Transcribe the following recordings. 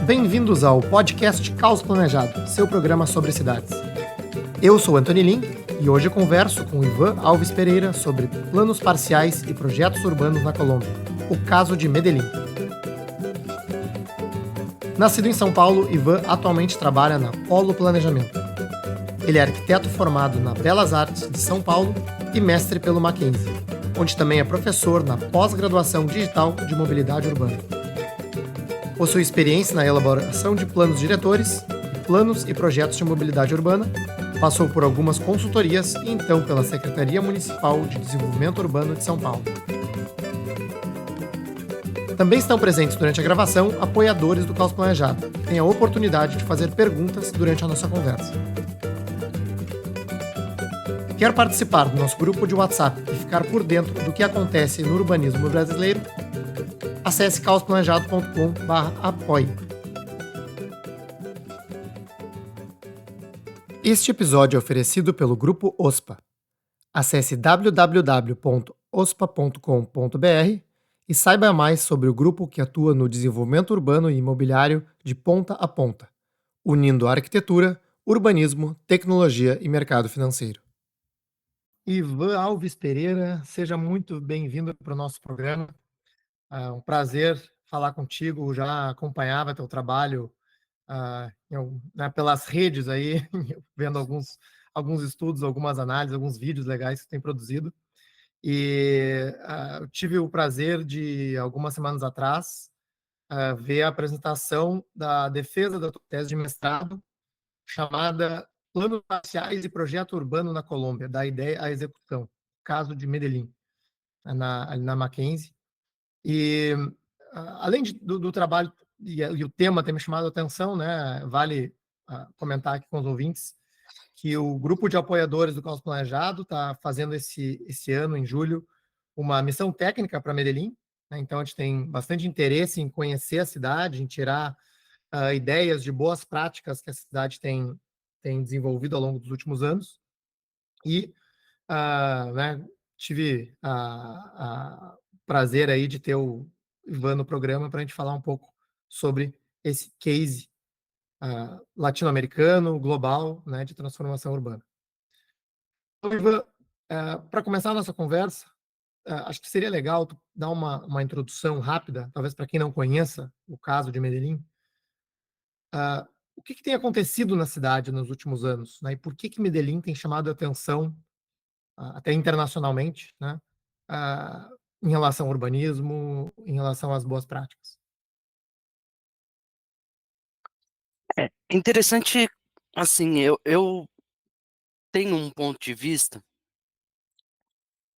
Bem-vindos ao podcast Caos Planejado, seu programa sobre cidades. Eu sou Antony Lin e hoje eu converso com Ivan Alves Pereira sobre planos parciais e projetos urbanos na Colômbia, o caso de Medellín. Nascido em São Paulo, Ivan atualmente trabalha na Polo Planejamento. Ele é arquiteto formado na Belas Artes de São Paulo e mestre pelo Mackenzie, onde também é professor na pós-graduação digital de mobilidade urbana. Possui experiência na elaboração de planos diretores, planos e projetos de mobilidade urbana, passou por algumas consultorias e então pela Secretaria Municipal de Desenvolvimento Urbano de São Paulo. Também estão presentes durante a gravação apoiadores do Caos Planejado, que têm a oportunidade de fazer perguntas durante a nossa conversa. Quer participar do nosso grupo de WhatsApp e ficar por dentro do que acontece no urbanismo brasileiro? Acesse caosplanejado.com/apoie. Este episódio é oferecido pelo Grupo OSPA. Acesse www.ospa.com.br e saiba mais sobre o grupo que atua no desenvolvimento urbano e imobiliário de ponta a ponta, unindo arquitetura, urbanismo, tecnologia e mercado financeiro. Ivan Alves Pereira, seja muito bem-vindo para o nosso programa. É um prazer falar contigo, já acompanhava teu trabalho pelas redes aí, vendo alguns estudos, algumas análises, alguns vídeos legais que tu tem produzido. E eu tive o prazer de, algumas semanas atrás, ver a apresentação da defesa da tua tese de mestrado, chamada Planos Parciais e Projeto Urbano na Colômbia, da ideia à execução, caso de Medellín, ali na Mackenzie. E, além do trabalho e o tema ter me chamado a atenção, né, vale comentar aqui com os ouvintes que o grupo de apoiadores do Caos Planejado está fazendo esse ano, em julho, uma missão técnica para Medellín, né? Então, a gente tem bastante interesse em conhecer a cidade, em tirar ideias de boas práticas que a cidade tem desenvolvido ao longo dos últimos anos. E né, tive o prazer aí de ter o Ivan no programa para a gente falar um pouco sobre esse case latino-americano, global, né, de transformação urbana. Então, Ivan, para começar a nossa conversa, acho que seria legal tu dar uma introdução rápida, talvez para quem não conheça o caso de Medellín. O que tem acontecido na cidade nos últimos anos, né, e por que Medellín tem chamado a atenção até internacionalmente, né, em relação ao urbanismo, em relação às boas práticas. É interessante, assim, eu tenho um ponto de vista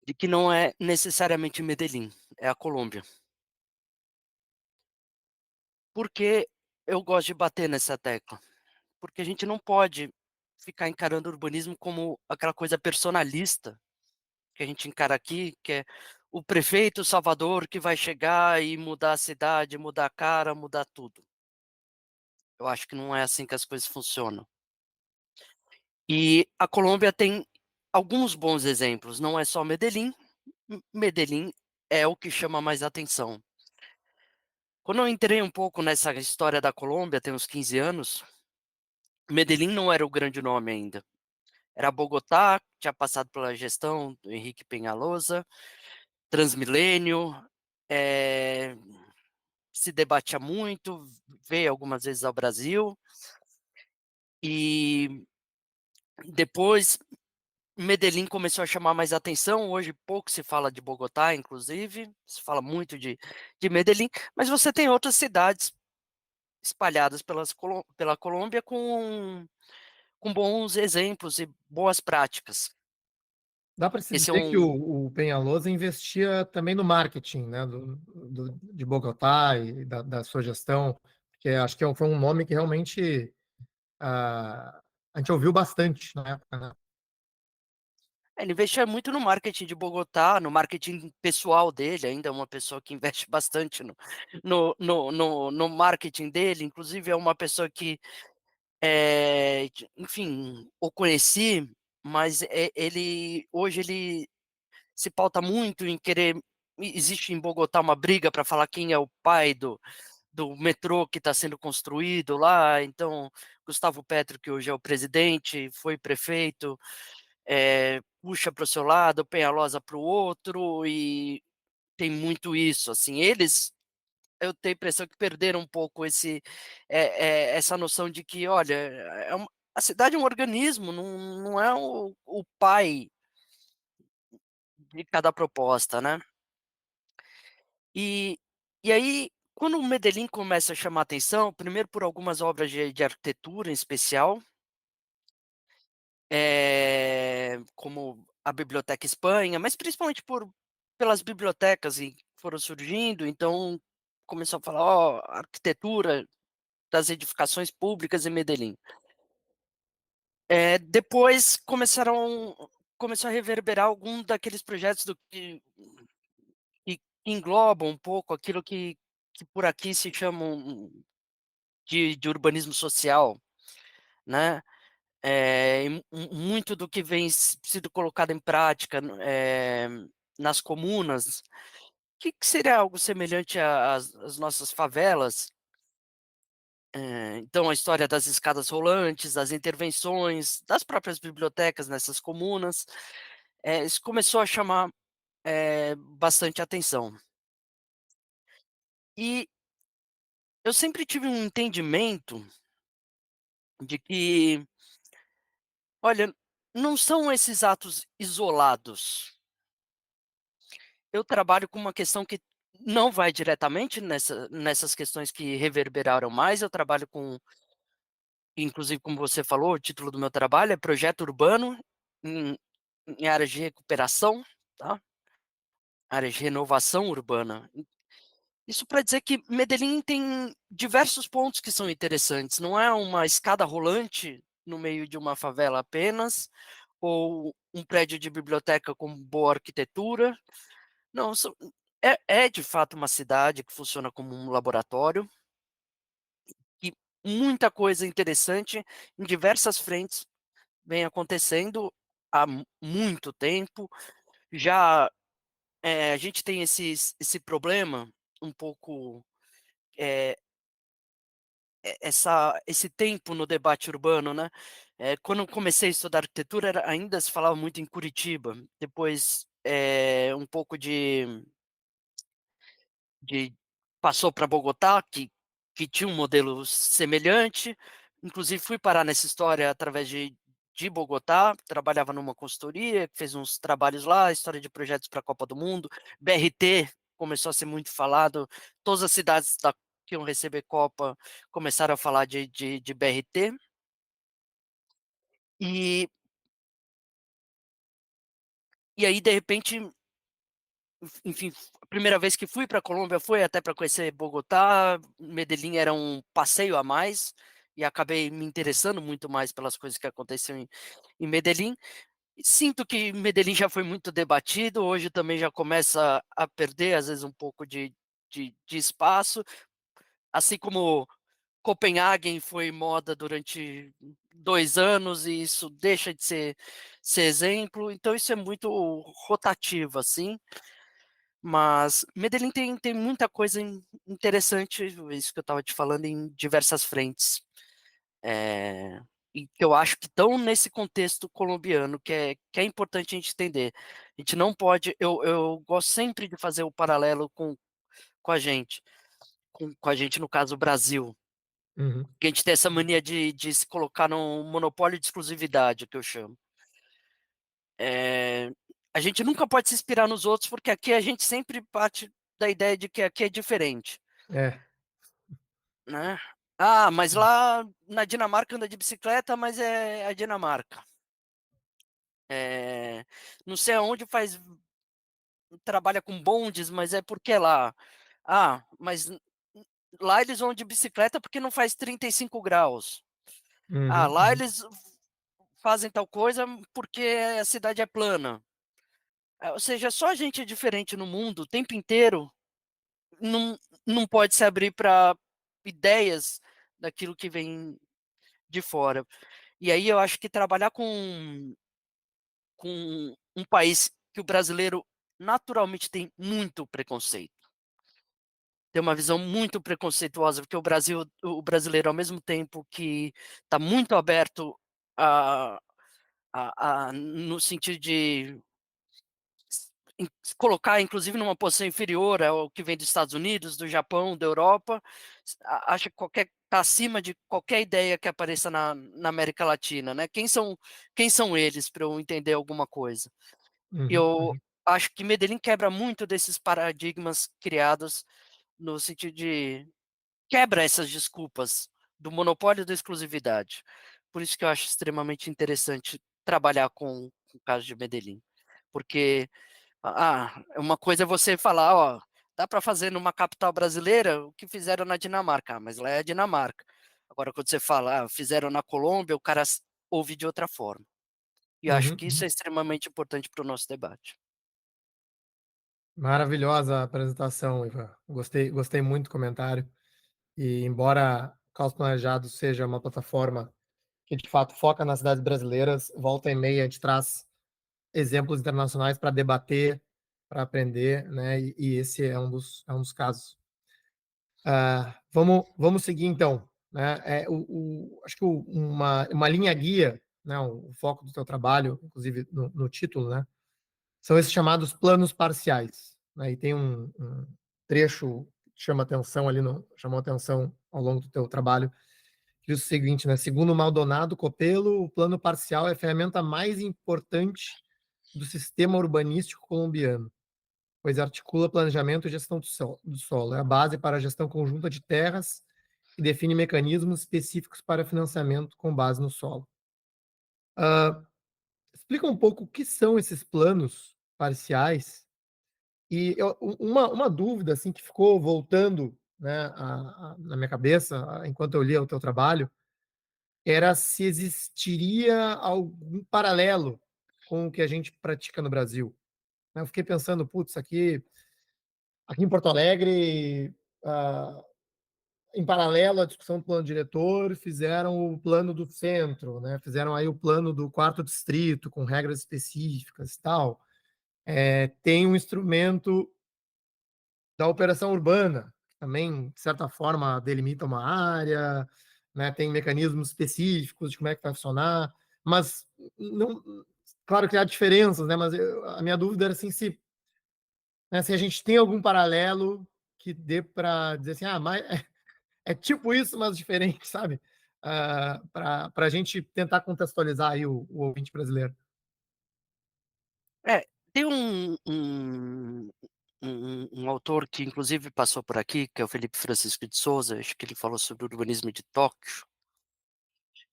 de que não é necessariamente Medellín, é a Colômbia. Por que eu gosto de bater nessa tecla? Porque a gente não pode ficar encarando o urbanismo como aquela coisa personalista que a gente encara aqui, que é o prefeito Salvador que vai chegar e mudar a cidade, mudar a cara, mudar tudo. Eu acho que não é assim que as coisas funcionam. E a Colômbia tem alguns bons exemplos, não é só Medellín. Medellín é o que chama mais atenção. Quando eu entrei um pouco nessa história da Colômbia, tem uns 15 anos, Medellín não era o grande nome ainda. Era Bogotá, tinha passado pela gestão do Henrique Peñalosa, Transmilênio, se debatia muito, veio algumas vezes ao Brasil. E depois Medellín começou a chamar mais atenção. Hoje pouco se fala de Bogotá, inclusive, se fala muito de Medellín, mas você tem outras cidades espalhadas pela Colômbia com bons exemplos e boas práticas. Dá para se Esse é dizer que o Peñalosa investia também no marketing, né, de Bogotá e da sua gestão, porque acho que foi um nome que realmente a gente ouviu bastante na época, né? Ele investia muito no marketing de Bogotá, no marketing pessoal dele, ainda é uma pessoa que investe bastante no marketing dele, inclusive é uma pessoa que, enfim, o conheci, mas hoje ele se pauta muito em querer existe em Bogotá uma briga para falar quem é o pai do metrô que está sendo construído lá, então Gustavo Petro, que hoje é o presidente, foi prefeito, puxa para o seu lado, Penhallosa para o outro, e tem muito isso, assim, eles eu tenho a impressão que perderam um pouco essa noção de que, olha, a cidade é um organismo, não é o pai de cada proposta, né. E e aí, quando o Medellín começa a chamar atenção, primeiro por algumas obras de arquitetura em especial, como a Biblioteca Espanha, mas principalmente pelas bibliotecas que foram surgindo, então começou a falar: "Ó, arquitetura das edificações públicas em Medellín". Depois começou a reverberar algum daqueles projetos do que englobam um pouco aquilo que por aqui se chamam de urbanismo social, né. E muito do que vem sido colocado em prática nas comunas, que seria algo semelhante às nossas favelas, então a história das escadas rolantes, das intervenções, das próprias bibliotecas nessas comunas, isso começou a chamar, bastante atenção. E eu sempre tive um entendimento de que, olha, não são esses atos isolados. Eu trabalho com uma questão que não vai diretamente nessas questões que reverberaram mais, eu trabalho com inclusive como você falou, o título do meu trabalho é projeto urbano em em áreas de recuperação, tá, áreas de renovação urbana. Isso para dizer que Medellín tem diversos pontos que são interessantes, não é uma escada rolante no meio de uma favela apenas, ou um prédio de biblioteca com boa arquitetura. Não, é de fato uma cidade que funciona como um laboratório, e muita coisa interessante em diversas frentes vem acontecendo há muito tempo. Já, a gente tem esse problema um pouco, eh, esse tempo no debate urbano, né. Quando eu comecei a estudar arquitetura ainda se falava muito em Curitiba, depois, um pouco de passou para Bogotá, que tinha um modelo semelhante, inclusive fui parar nessa história através de Bogotá, trabalhava numa consultoria, que fez uns trabalhos lá, história de projetos para a Copa do Mundo, BRT começou a ser muito falado, todas as cidades que iam receber Copa começaram a falar de BRT, e e aí de repente, enfim, a primeira vez que fui para Colômbia foi até para conhecer Bogotá, Medellín era um passeio a mais, e acabei me interessando muito mais pelas coisas que aconteciam em Medellín. E sinto que Medellín já foi muito debatido, hoje também já começa a perder, às vezes, um pouco de espaço, assim como Copenhagen foi moda durante 2 anos e isso deixa de ser exemplo, então isso é muito rotativo, assim. Mas Medellín tem muita coisa interessante, isso que eu estava te falando, em diversas frentes. Eh, e que eu acho que estão nesse contexto colombiano, que é importante a gente entender. A gente não pode eu gosto sempre de fazer o paralelo com a gente, com a gente no caso o Brasil, Uhum. que a gente tem essa mania de se colocar num monopólio de exclusividade, que eu chamo. Eh, a gente nunca pode se inspirar nos outros, porque aqui a gente sempre parte da ideia de que aqui é diferente, É. né. "Ah, mas lá na Dinamarca anda de bicicleta, mas é a Dinamarca". Não sei aonde trabalha com bondes, mas é porque é lá. "Ah, mas lá eles vão de bicicleta porque não faz 35 graus". "Ah, Uhum, lá uhum. eles fazem tal coisa porque a cidade é plana". Ou seja, só a gente é diferente no mundo o tempo inteiro, não não pode se abrir para ideias daquilo que vem de fora. E aí eu acho que trabalhar com um país que o brasileiro naturalmente tem muito preconceito. Tem uma visão muito preconceituosa, porque o brasileiro, ao mesmo tempo que está muito aberto a no sentido de se colocar inclusive numa posição inferior ao que vem dos Estados Unidos, do Japão, da Europa, acha que está acima de qualquer ideia que apareça na América Latina, né. Quem são eles para eu entender alguma coisa? Uhum, Eu uhum, acho que Medellín quebra muito desses paradigmas criados no sentido de quebra essas desculpas do monopólio da exclusividade. Por isso que eu acho extremamente interessante trabalhar com o caso de Medellín, porque, uma coisa é você falar: "Ó, dá para fazer numa capital brasileira o que fizeram na Dinamarca", mas lá é a Dinamarca. Agora quando você fala: fizeram na Colômbia", o cara ouve de outra forma. E eu acho uhum, que isso uhum. é extremamente importante para o nosso debate. Maravilhosa a apresentação, Ivan. Gostei muito do comentário. E embora Caos Planejados seja uma plataforma que de fato foca nas cidades brasileiras, volta e meia a gente traz exemplos internacionais para debater, para aprender, né? E esse é um dos casos. Vamos seguir então, né? Acho que uma linha guia, né? O foco do teu trabalho, inclusive no título, né? São esses chamados planos parciais, né? E tem um trecho que chamou atenção ao longo do teu trabalho, que diz o seguinte, né? Segundo Maldonado Copelo, o plano parcial é a ferramenta mais importante do sistema urbanístico colombiano, pois articula planejamento e gestão do solo. É a base para a gestão conjunta de terras e define mecanismos específicos para financiamento com base no solo. Ah, explica um pouco o que são esses planos parciais e uma dúvida assim que ficou voltando, né, na minha cabeça enquanto eu lia o teu trabalho era se existiria algum paralelo com o que a gente pratica no Brasil. Eu fiquei pensando, putz, aqui em Porto Alegre, ah, em paralelo à discussão do plano diretor, fizeram o plano do centro, né? Fizeram aí o plano do quarto distrito, com regras específicas e tal. Tem um instrumento da operação urbana, que também, de certa forma, delimita uma área, né? Tem mecanismos específicos de como é que vai funcionar, mas não, claro que há diferenças, né? Mas a minha dúvida era assim, se a gente tem algum paralelo que dê para dizer assim, mas é tipo isso, mas diferente, sabe? Para a gente tentar contextualizar aí o ouvinte brasileiro. É, tem um autor que inclusive passou por aqui, que é o Felipe Francisco de Souza, acho que ele falou sobre o urbanismo de Tóquio,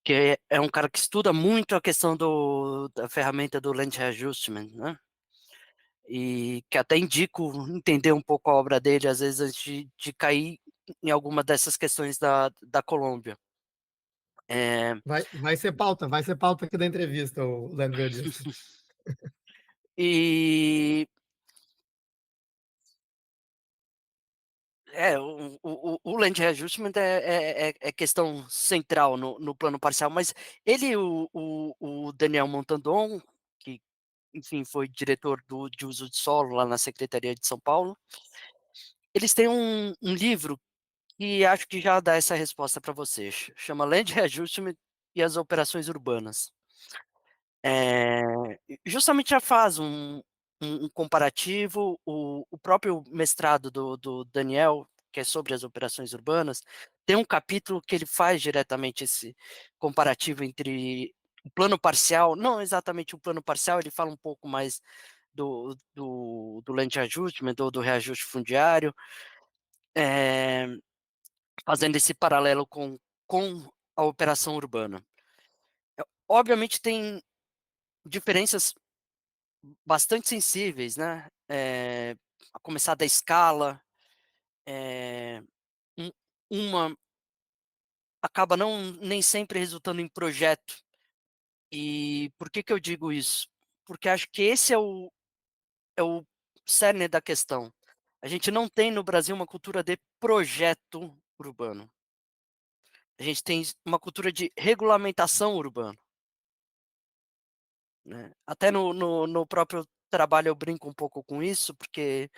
que é um cara que estuda muito a questão da ferramenta do Land Readjustment, né, e que até indico entender um pouco a obra dele, às vezes, antes de cair em alguma dessas questões da Colômbia. Eh, Vai ser pauta aqui da entrevista, o Land Readjustment. e o Land Readjustment é questão central no plano parcial, mas ele e o Daniel Montandon, que, enfim, foi diretor de uso de solo lá na Secretaria de São Paulo, eles têm um livro que acho que já dá essa resposta para você, chama Land Readjustment e as operações urbanas. Justamente já faz um comparativo, o próprio mestrado do Daniel, que é sobre as operações urbanas, tem um capítulo que ele faz diretamente esse comparativo entre o plano parcial, não exatamente o plano parcial, ele fala um pouco mais do land adjustment ou do reajuste fundiário, eh, fazendo esse paralelo com a operação urbana. Obviamente tem diferenças bastante sensíveis, né, a começar da escala, eh, um uma acaba não nem sempre resultando em projeto. E por que que eu digo isso? Porque acho que esse é o cerne da questão. A gente não tem no Brasil uma cultura de projeto urbano. A gente tem uma cultura de regulamentação urbana, né. Até no próprio trabalho eu brinco um pouco com isso, porque,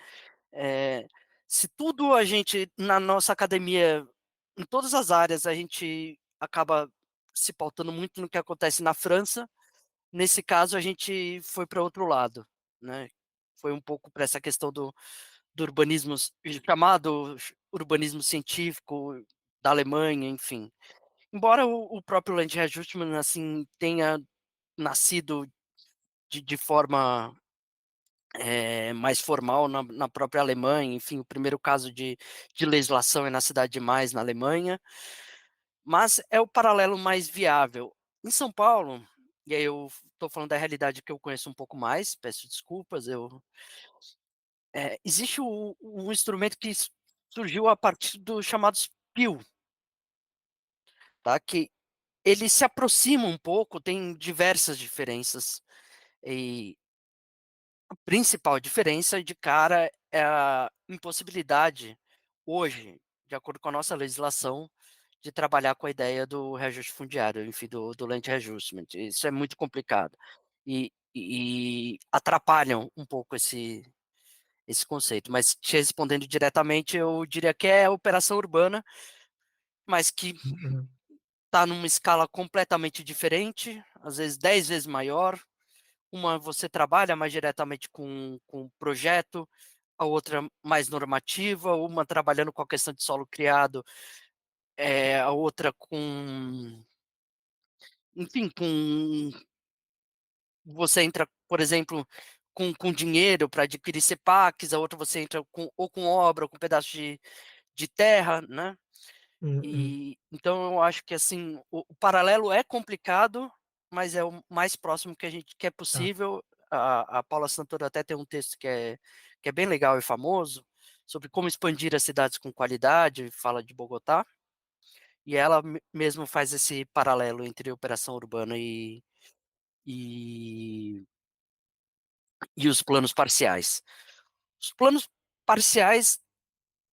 eh, se tudo a gente na nossa academia, em todas as áreas, a gente acaba se pautando muito no que acontece na França, nesse caso a gente foi para outro lado, né. Foi um pouco para essa questão do urbanismo chamado urbanismo científico da Alemanha, enfim. Embora o próprio Land Readjustment, assim, tenha nascido de forma, mais formal na própria Alemanha, enfim, o primeiro caso de legislação é na cidade de Mais, na Alemanha, mas é o paralelo mais viável. Em São Paulo, e aí eu estou falando da realidade que eu conheço um pouco mais, peço desculpas, existe um instrumento que surgiu a partir dos chamados PIL, tá, que ele se aproxima um pouco, tem diversas diferenças, e a principal diferença de cara é a impossibilidade, hoje, de acordo com a nossa legislação, de trabalhar com a ideia do reajuste fundiário, enfim, do Land Readjustment. Isso é muito complicado. E atrapalham um pouco esse conceito. Mas te respondendo diretamente, eu diria que é operação urbana, mas que Uhum, está numa escala completamente diferente, às vezes 10 vezes maior. Uma você trabalha mais diretamente com o projeto, a outra mais normativa, uma trabalhando com a questão de solo criado, a outra com, enfim, com você entra, por exemplo, com dinheiro para adquirir CPACs, a outra você entra com ou com obra ou com pedaço de terra, né. uhum, E então eu acho que, assim, o paralelo é complicado, mas é o mais próximo que é tá. possível. A Paula Santoro até tem um texto que é bem legal e famoso, sobre como expandir as cidades com qualidade, fala de Bogotá, e ela mesmo faz esse paralelo entre operação urbana e e os planos parciais. Os planos parciais,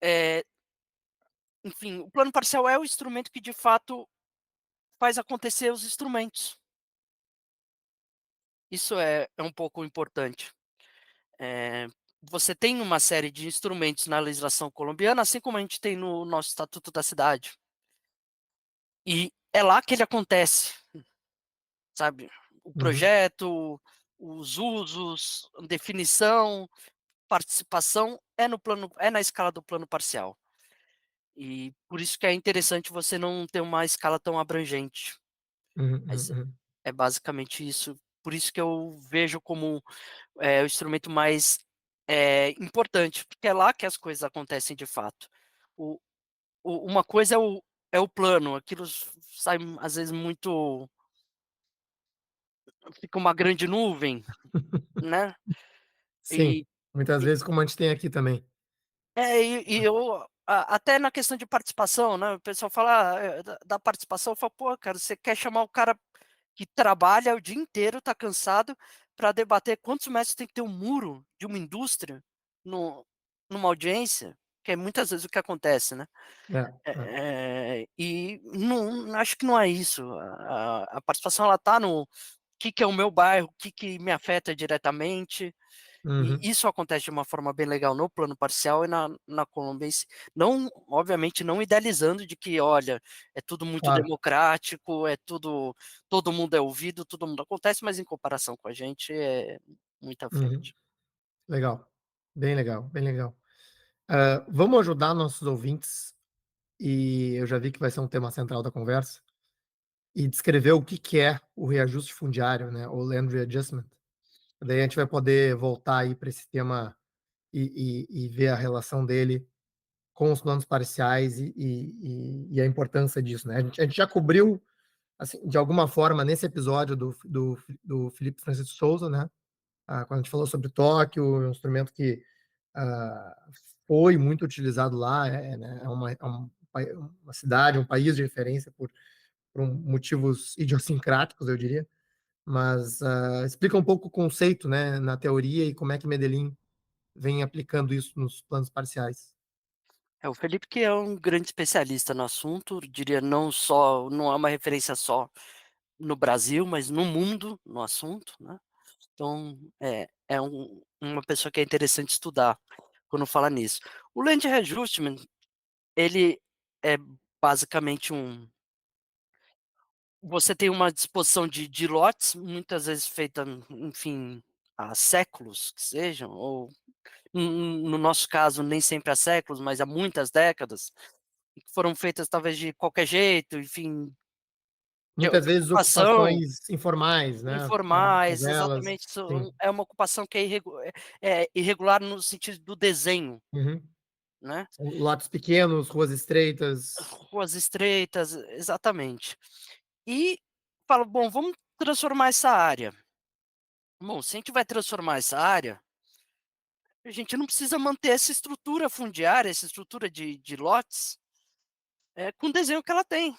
eh, enfim, o plano parcial é o instrumento que de fato faz acontecer os instrumentos. Isso é um pouco importante. Eh, Você tem uma série de instrumentos na legislação colombiana, assim como a gente tem no nosso Estatuto da Cidade, e é lá que ele acontece, sabe. O Uhum, projeto, os usos, definição, participação é na escala do plano parcial. E por isso que é interessante você não ter uma escala tão abrangente, uhum, mas uhum, é basicamente isso. Por isso que eu vejo como, o instrumento mais, importante, porque é lá que as coisas acontecem de fato. O uma coisa é o plano, aquilo sai às vezes muito, fica uma grande nuvem, né, sim, e muitas vezes como a gente tem aqui também. e eu até na questão de participação, né, o pessoal fala: "Ah, da participação", eu falo: "Pô, cara, você quer chamar o cara que trabalha o dia inteiro, tá cansado, para debater quantos metros tem que ter um muro de uma indústria no numa audiência", que é muitas vezes o que acontece, né. É, é. E não acho que não é isso, a participação ela tá no que é o meu bairro, o que me afeta diretamente, e Uhum, isso acontece de uma forma bem legal no plano parcial e na Colômbia em si. Não, obviamente não idealizando de que: "Olha, é tudo muito claro. democrático, é tudo, todo mundo é ouvido, todo mundo acontece", mas em comparação com a gente é muito à Uhum. frente. Legal, bem legal, bem legal. Vamos ajudar nossos ouvintes, e eu já vi que vai ser um tema central da conversa, e descrever o que que é o reajuste fundiário, né, o land readjustment. Daí a gente vai poder voltar aí para esse tema e ver a relação dele com os planos parciais e a importância disso, né. A gente já cobriu, assim, de alguma forma nesse episódio do Felipe Francisco Souza, né, quando a gente falou sobre Tóquio, um instrumento que ah, foi muito utilizado lá, né, uma cidade, um país de referência por motivos idiosincráticos, eu diria, mas explica um pouco o conceito, né, na teoria e como é que Medellín vem aplicando isso nos planos parciais. É, o Felipe que é um grande especialista no assunto, diria não é uma referência só no Brasil, mas no mundo, no assunto, né. Então, é uma pessoa que é interessante estudar quando fala nisso. O Land Readjustment, ele é basicamente você tem uma disposição de lotes, muitas vezes feita, enfim, há séculos que sejam, ou no nosso caso nem sempre há séculos, mas há muitas décadas, e que foram feitas talvez de qualquer jeito, enfim, Muitas de vezes ocupação, ocupações informais, né, informais, favelas, exatamente, sim. é uma ocupação que é irregular no sentido do desenho, Uhum. né, São lotes pequenos, ruas estreitas. ruas estreitas, exatamente. E falo: "Bom, vamos transformar essa área". Bom, se a gente vai transformar essa área, a gente não precisa manter essa estrutura fundiária, essa estrutura de lotes, com o desenho que ela tem.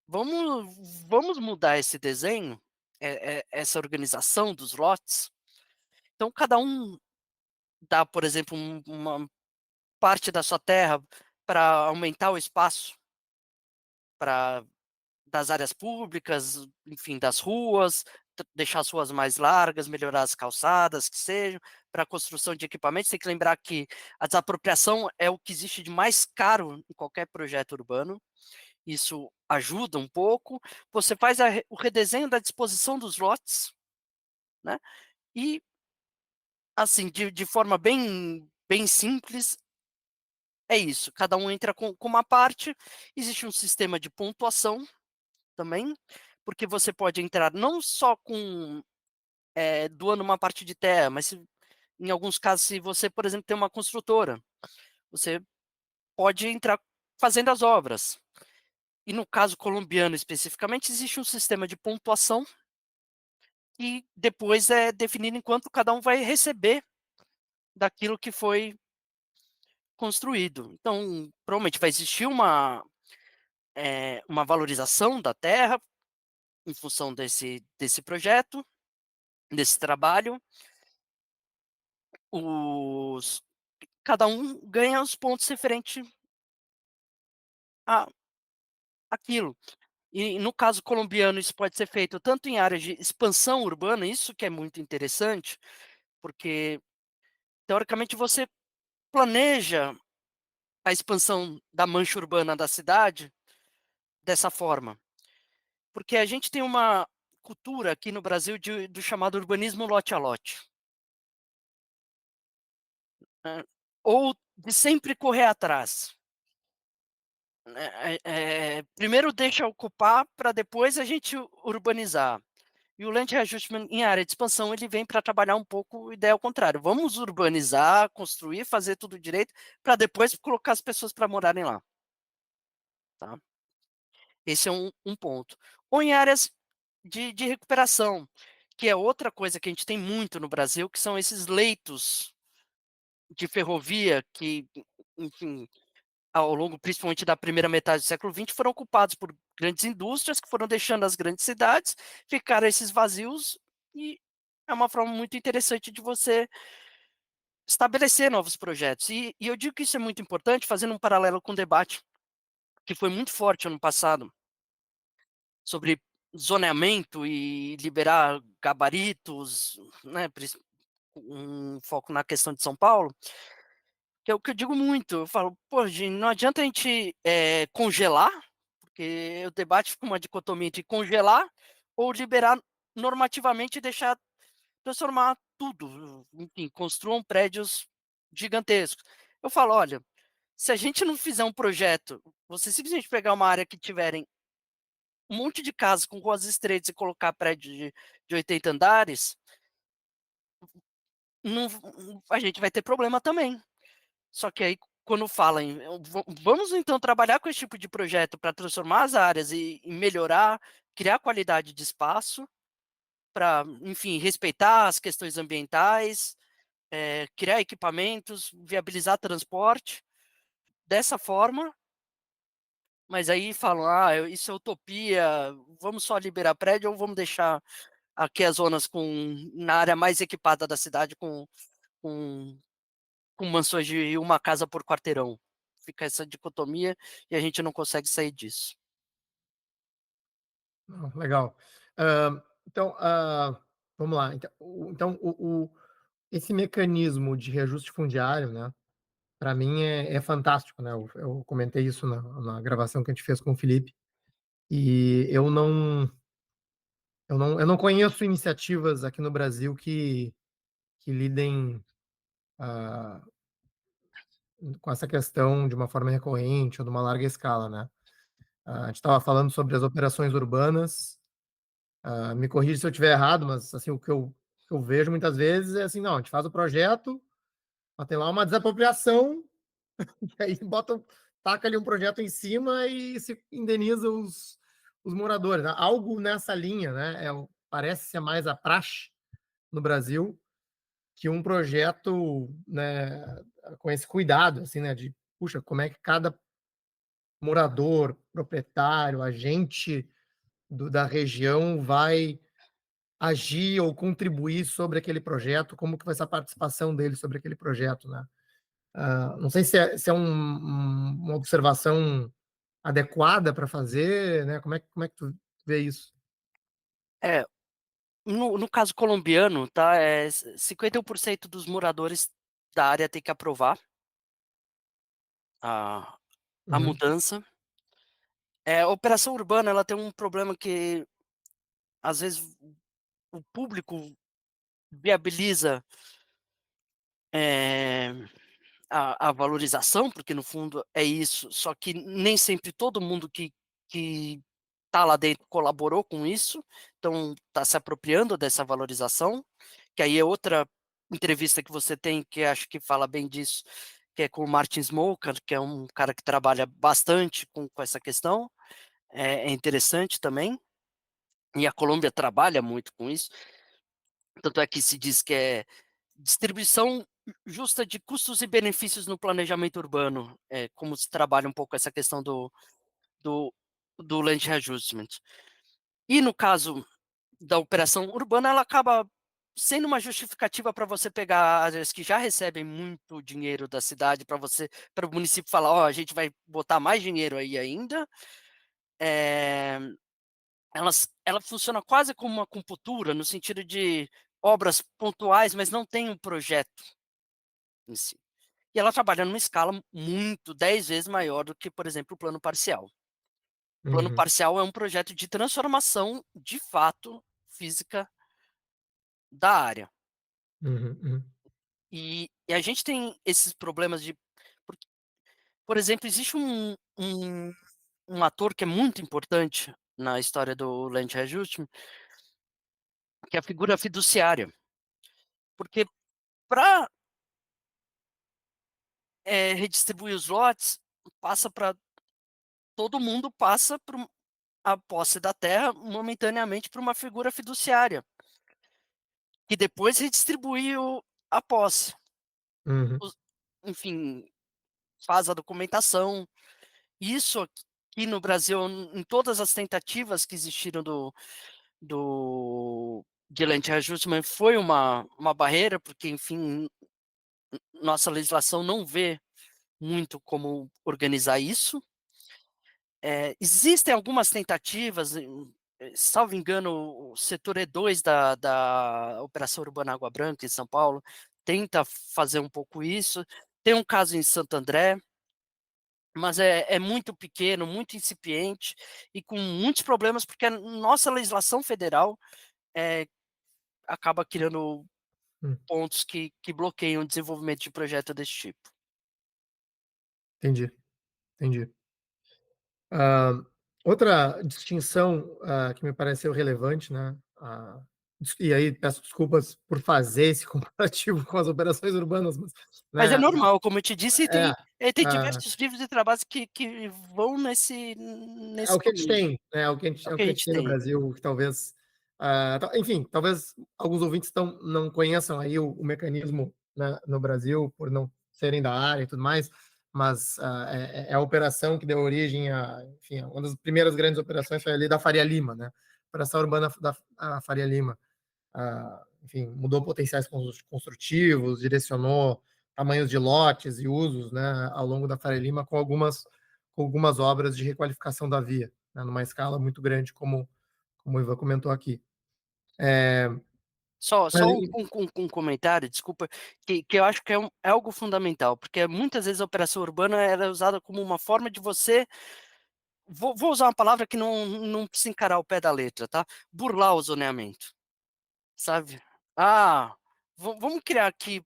Vamos mudar esse desenho, essa organização dos lotes. Então cada um dá, por exemplo, uma parte da sua terra para aumentar o espaço para das áreas públicas, enfim, das ruas, deixar as ruas mais largas, melhorar as calçadas, que sejam, para a construção de equipamentos. Tem que lembrar que a desapropriação é o que existe de mais caro em qualquer projeto urbano. Isso ajuda um pouco. Você faz o redesenho da disposição dos lotes, né? E assim, de forma bem simples, é isso. Cada um entra com uma parte. Existe um sistema de pontuação também, porque você pode entrar não só com doando uma parte de terra, mas se em alguns casos, se você, por exemplo, tem uma construtora, você pode entrar fazendo as obras. E no caso colombiano especificamente, existe um sistema de pontuação e depois é definido em quanto cada um vai receber daquilo que foi construído. Então, provavelmente vai existir uma valorização da terra em função desse projeto, desse trabalho. Os Cada um ganha os pontos referente a aquilo. E no caso colombiano, isso pode ser feito tanto em áreas de expansão urbana, isso que é muito interessante, porque teoricamente você planeja a expansão da mancha urbana da cidade dessa forma. Porque a gente tem uma cultura aqui no Brasil do chamado urbanismo lote a lote, né, ou de sempre correr atrás, né, primeiro deixa ocupar para depois a gente urbanizar. E o Land Readjustment em área de expansão, ele vem para trabalhar um pouco a ideia ao contrário, vamos urbanizar, construir, fazer tudo direito, para depois colocar as pessoas para morarem lá, tá. Esse é um ponto. Ou em áreas de recuperação, que é outra coisa que a gente tem muito no Brasil, que são esses leitos de ferrovia que, enfim, ao longo principalmente da primeira metade do século XX, foram ocupados por grandes indústrias que foram deixando as grandes cidades, ficaram esses vazios e é uma forma muito interessante de você estabelecer novos projetos. E eu digo que isso é muito importante, fazendo um paralelo com o debate que foi muito forte ano passado, sobre zoneamento e liberar gabaritos, né, um foco na questão de São Paulo, que é o que eu digo muito, eu falo: "Pô, gente, não adianta a gente, congelar", porque o debate fica uma dicotomia de congelar ou liberar normativamente e deixar transformar tudo, enfim, construam prédios gigantescos. Eu falo: "Olha, se a gente não fizer um projeto, você simplesmente pegar uma área que tiverem um monte de casas com ruas estreitas e colocar prédio de 80 andares, não a gente vai ter problema também". Só que aí quando fala em vamos então trabalhar com esse tipo de projeto para transformar as áreas e melhorar, criar qualidade de espaço, para, enfim, respeitar as questões ambientais, criar equipamentos, viabilizar transporte, dessa forma, mas aí falam: "Ah, isso é utopia, vamos só liberar prédio ou vamos deixar aqui as zonas na área mais equipada da cidade com mansões de uma casa por quarteirão". Fica essa dicotomia e a gente não consegue sair disso. Legal. Então, vamos lá, esse mecanismo de reajuste fundiário, né, para mim é fantástico, né, eu comentei isso na gravação que a gente fez com o Felipe, e eu não conheço iniciativas aqui no Brasil que lidem, ah, com essa questão de uma forma recorrente ou de uma larga escala, né. A gente estava falando sobre as operações urbanas, me corrija se eu estiver errado, mas, assim, o que eu vejo muitas vezes é assim: "Não, a gente faz o projeto, mas tem lá uma desapropriação, e aí taca ali um projeto em cima e se indeniza os moradores", né. Algo nessa linha, né, parece ser mais a praxe no Brasil, que um projeto, né, com esse cuidado, assim, né, de, puxa, como é que cada morador, proprietário, agente da região vai agir ou contribuir sobre aquele projeto, como que vai ser a participação dele sobre aquele projeto, né. Não sei se é uma observação adequada para fazer, né, como é que tu vê isso? É, no caso colombiano, tá, 51% dos moradores da área tem que aprovar a a Uhum, mudança. A operação urbana, ela tem um problema que, às vezes, o público viabiliza, eh, a valorização, porque no fundo é isso, só que nem sempre todo mundo que tá lá dentro colaborou com isso, então tá se apropriando dessa valorização, que aí é outra entrevista que você tem que acho que fala bem disso, que é com o Martin Smoker, que é um cara que trabalha bastante com essa questão, é interessante também, e a Colômbia trabalha muito com isso, tanto é que se diz que é distribuição justa de custos e benefícios no planejamento urbano, como se trabalha um pouco essa questão do do Land Readjustment. E no caso da operação urbana, ela acaba sendo uma justificativa para você pegar áreas que já recebem muito dinheiro da cidade para o município falar: "Ó, a gente vai botar mais dinheiro aí ainda". Eh, ela funciona quase como uma acupuntura, no sentido de obras pontuais, mas não tem um projeto em si. E ela trabalha numa escala muito 10 vezes maior do que, por exemplo, o plano parcial. O plano uhum, parcial é um projeto de transformação, de fato, física da área. uhum, uhum, E a gente tem esses problemas de porque, por exemplo, existe um ator que é muito importante na história do Land Readjustment, que é a figura fiduciária. Porque para redistribuir os lotes, passa para todo mundo passa por a posse da terra momentaneamente para uma figura fiduciária, que depois redistribui a posse. uhum, Os enfim, faz a documentação. Isso aqui no Brasil, em todas as tentativas que existiram de Land Adjustment foi uma barreira, porque, enfim, nossa legislação não vê muito como organizar isso. Existem algumas tentativas, salvo engano, o setor E2 da Operação Urbana Água Branca, em São Paulo, tenta fazer um pouco isso. Tem um caso em Santo André, mas é muito pequeno, muito incipiente e com muitos problemas, porque a nossa legislação federal, eh, acaba criando hum, pontos que bloqueiam o desenvolvimento de projeto desse tipo. entendi, entendi. Hã, outra distinção, que me pareceu relevante, né, e aí peço desculpas por fazer esse comparativo com as operações urbanas, mas, Mas é né, normal, como eu te disse, é, tem hã, diversos livros de trabalhos que vão é nesse o que a gente caminho. tem, né, É o é o que a que a gente gente tem no tem. Brasil, que talvez, enfim, talvez alguns ouvintes não conheçam aí o mecanismo, né, no Brasil, por não serem da área e tudo mais, mas, é a operação que deu origem a, enfim, uma das primeiras grandes operações foi ali da Faria Lima, né, Operação Urbana da Faria Lima. Enfim, mudou potenciais construtivos, direcionou tamanhos de lotes e usos, né, ao longo da Faria Lima, com algumas obras de requalificação da via, né, numa escala muito grande, como o Ivan comentou aqui. Só Mas um comentário, desculpa, que eu acho que é algo fundamental, porque muitas vezes a operação urbana ela é usada como uma forma de você vou usar uma palavra que não precisa encarar ao pé da letra, tá, burlar o zoneamento, sabe. "Ah, vamos criar aqui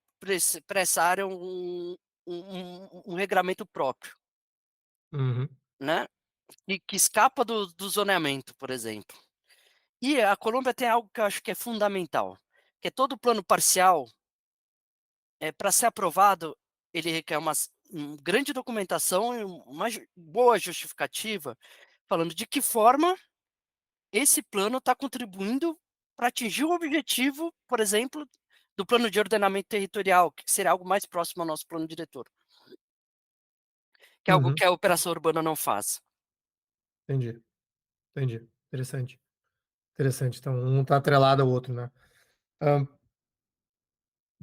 pra essa área um regramento próprio", uhum, né, e que escapa do zoneamento, por exemplo. E a Colômbia tem algo que eu acho que é fundamental, que é todo plano parcial, para ser aprovado, ele requer grande documentação e uma boa justificativa, falando de que forma esse plano está contribuindo para atingir o objetivo, por exemplo, do plano de ordenamento territorial, que seria algo mais próximo ao nosso plano diretor, que é algo uhum, que a operação urbana não faz. entendi, entendi. Interessante, interessante. Então, um está atrelado ao outro, né. Hã,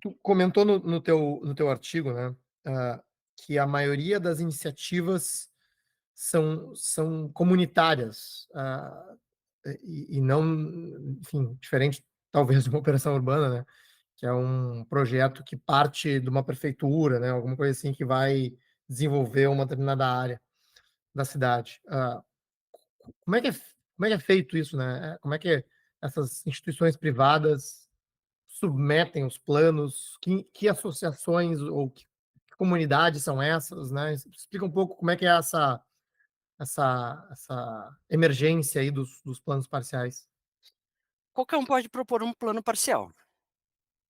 Tu comentou no teu artigo, né, que a maioria das iniciativas são comunitárias, e não, enfim, diferente talvez de uma operação urbana, né, que é um projeto que parte de uma prefeitura, né, alguma coisa assim que vai desenvolver uma determinada área da cidade. Como é que é feito isso, né? Como é que essas instituições privadas submetem os planos? Que associações ou que comunidades são essas, né? Explica um pouco como é que é essa emergência aí dos planos parciais. Qualquer um pode propor um plano parcial.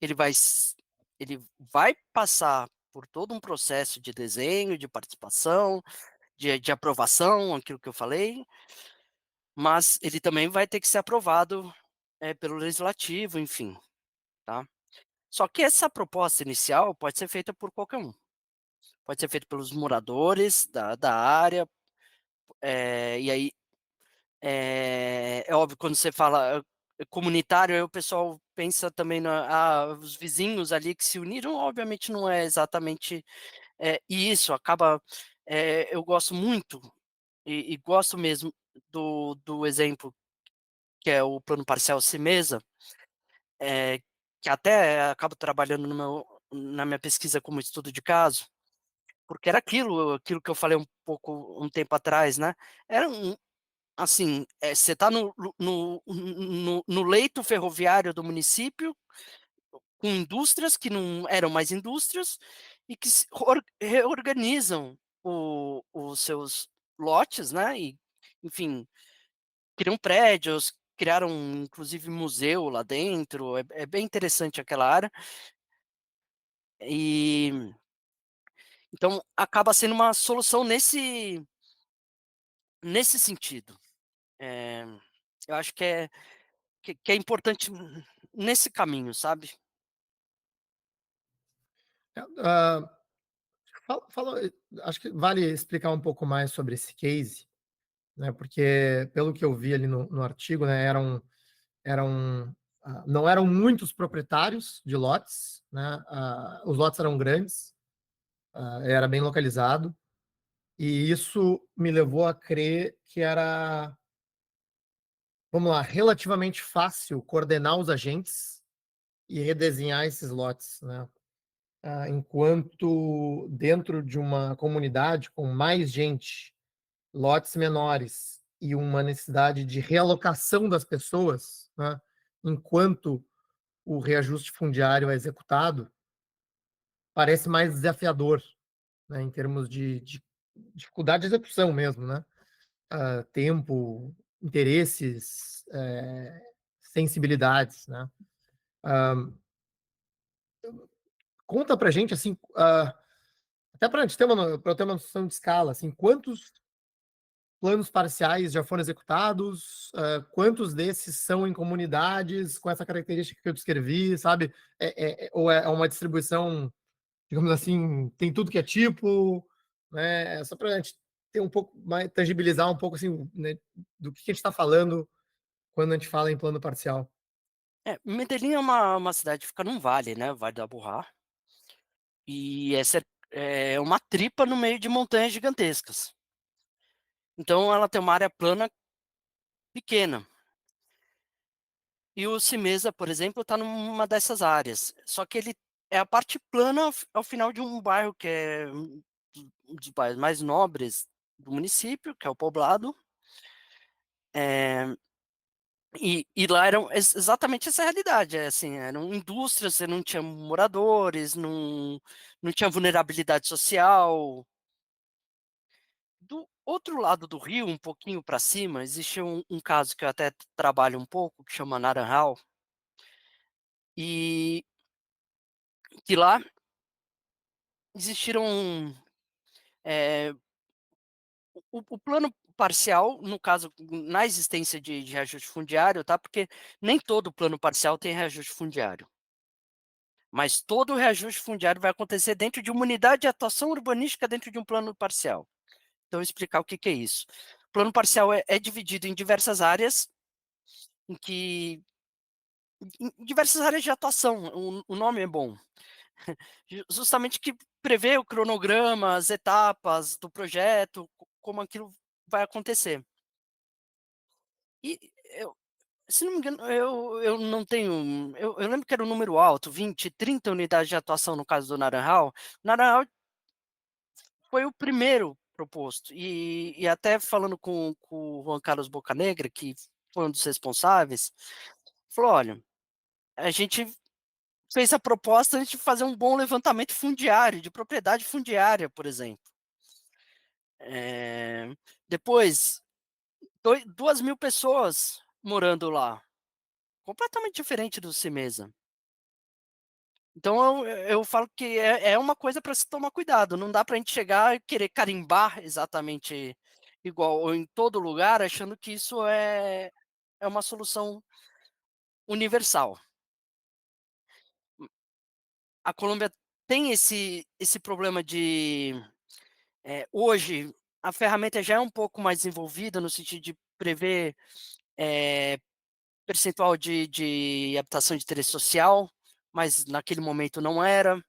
Ele vai s ele vai passar por todo um processo de desenho, de participação, de aprovação, aquilo que eu falei, mas ele também vai ter que ser aprovado, pelo legislativo, enfim, tá. Só que essa proposta inicial pode ser feita por qualquer um. Pode ser feita pelos moradores da área, e aí, é óbvio quando você fala, comunitário, aí o pessoal pensa também os vizinhos ali que se uniram, obviamente não é exatamente, isso, acaba, eu gosto muito, e gosto mesmo do exemplo que é o plano parcial Simesa, eh, que até acabo trabalhando na minha pesquisa como estudo de caso, porque era aquilo que eu falei um tempo atrás, né, era assim, você está no leito ferroviário do município, com indústrias que não eram mais indústrias, e que se reorganizam os seus lotes, né, e enfim, criam prédios, criaram inclusive museu lá dentro, é bem interessante aquela área, e então acaba sendo uma solução nesse sentido. Eh, eu acho que é importante nesse caminho, sabe. Hã, acho que vale explicar um pouco mais sobre esse case, né, porque pelo que eu vi ali no artigo, né, eram não eram muitos proprietários de lotes, né, os lotes eram grandes, era bem localizado, e isso me levou a crer que era, vamos lá, relativamente fácil coordenar os agentes e redesenhar esses lotes, né. Enquanto dentro de uma comunidade com mais gente, lotes menores e uma necessidade de realocação das pessoas, né, enquanto o reajuste fundiário é executado, parece mais desafiador, né, em termos de dificuldade de execução mesmo, né. Tempo, interesses, sensibilidades, né. Hã, conta pra gente, assim, até pra gente ter pra eu ter uma noção de escala, assim, quantos planos parciais já foram executados? Quantos desses são em comunidades com essa característica que eu descrevi, sabe? Ou é uma distribuição, digamos assim, tem tudo que é tipo, né? Só para a gente ter um pouco mais, tangibilizar um pouco assim, né, do que a gente está falando quando a gente fala em plano parcial. Medellín é uma cidade que fica num vale, né, o Vale da Burrá, e essa é uma tripa no meio de montanhas gigantescas. Então ela tem uma área plana pequena. E o Simesa, por exemplo, está numa dessas áreas, só que ele é a parte plana ao final de um bairro que é um dos bairros mais nobres do município, que é o Poblado. Eh, e lá eram exatamente essa realidade, assim, eram indústrias, você não tinha moradores, não tinha vulnerabilidade social. Do outro lado do rio, um pouquinho para cima, existe um caso que eu até trabalho um pouco, que chama Naranjal, e que lá existiram, eh, o plano parcial, no caso, na existência de reajuste fundiário, tá, porque nem todo plano parcial tem reajuste fundiário, mas todo o reajuste fundiário vai acontecer dentro de uma unidade de atuação urbanística dentro de um plano parcial. Então, eu vou explicar o que que é isso. O plano parcial é dividido em diversas áreas, em que em diversas áreas de atuação, o nome é bom. Justamente que prevê o cronograma, as etapas do projeto, como aquilo vai acontecer. E eu, se não me engano, eu não tenho, eu lembro que era um número alto, 20, 30 unidades de atuação no caso do Naranjal. Naranjal foi o primeiro proposto, e até falando com o Juan Carlos Bocanegra, que foi um dos responsáveis, falou: "Olha, a gente fez a proposta antes de fazer um bom levantamento fundiário, de propriedade fundiária, por exemplo. Depois, 2.000 pessoas morando lá, completamente diferente do Simesa. Então eu falo que é uma coisa para se tomar cuidado, não dá para a gente chegar e querer carimbar exatamente igual ou em todo lugar, achando que isso é uma solução universal. A Colômbia tem esse problema de, hoje a ferramenta já é um pouco mais desenvolvida no sentido de prever, eh, percentual de habitação de interesse social, mas naquele momento não era.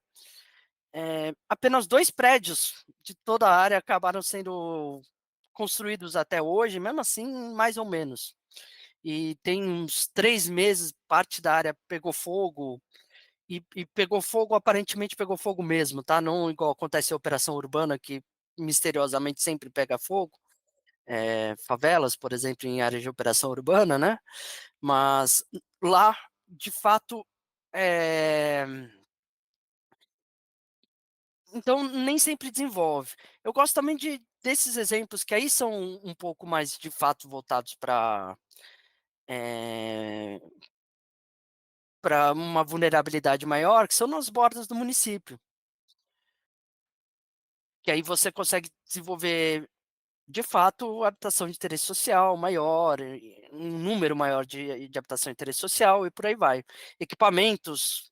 Apenas 2 prédios de toda a área acabaram sendo construídos até hoje, mesmo assim, mais ou menos. E tem uns 3 meses, parte da área pegou fogo, e pegou fogo, aparentemente pegou fogo mesmo, tá, não igual acontece em operação urbana que misteriosamente sempre pega fogo, favelas, por exemplo, em áreas de operação urbana, né, mas lá, de fato, eh então nem sempre desenvolve. Eu gosto também desses exemplos que aí são um pouco mais, de fato, voltados eh, para uma vulnerabilidade maior, que são nas bordas do município, que aí você consegue desenvolver, de fato, habitação de interesse social maior, um número maior de habitação de interesse social e por aí vai. Equipamentos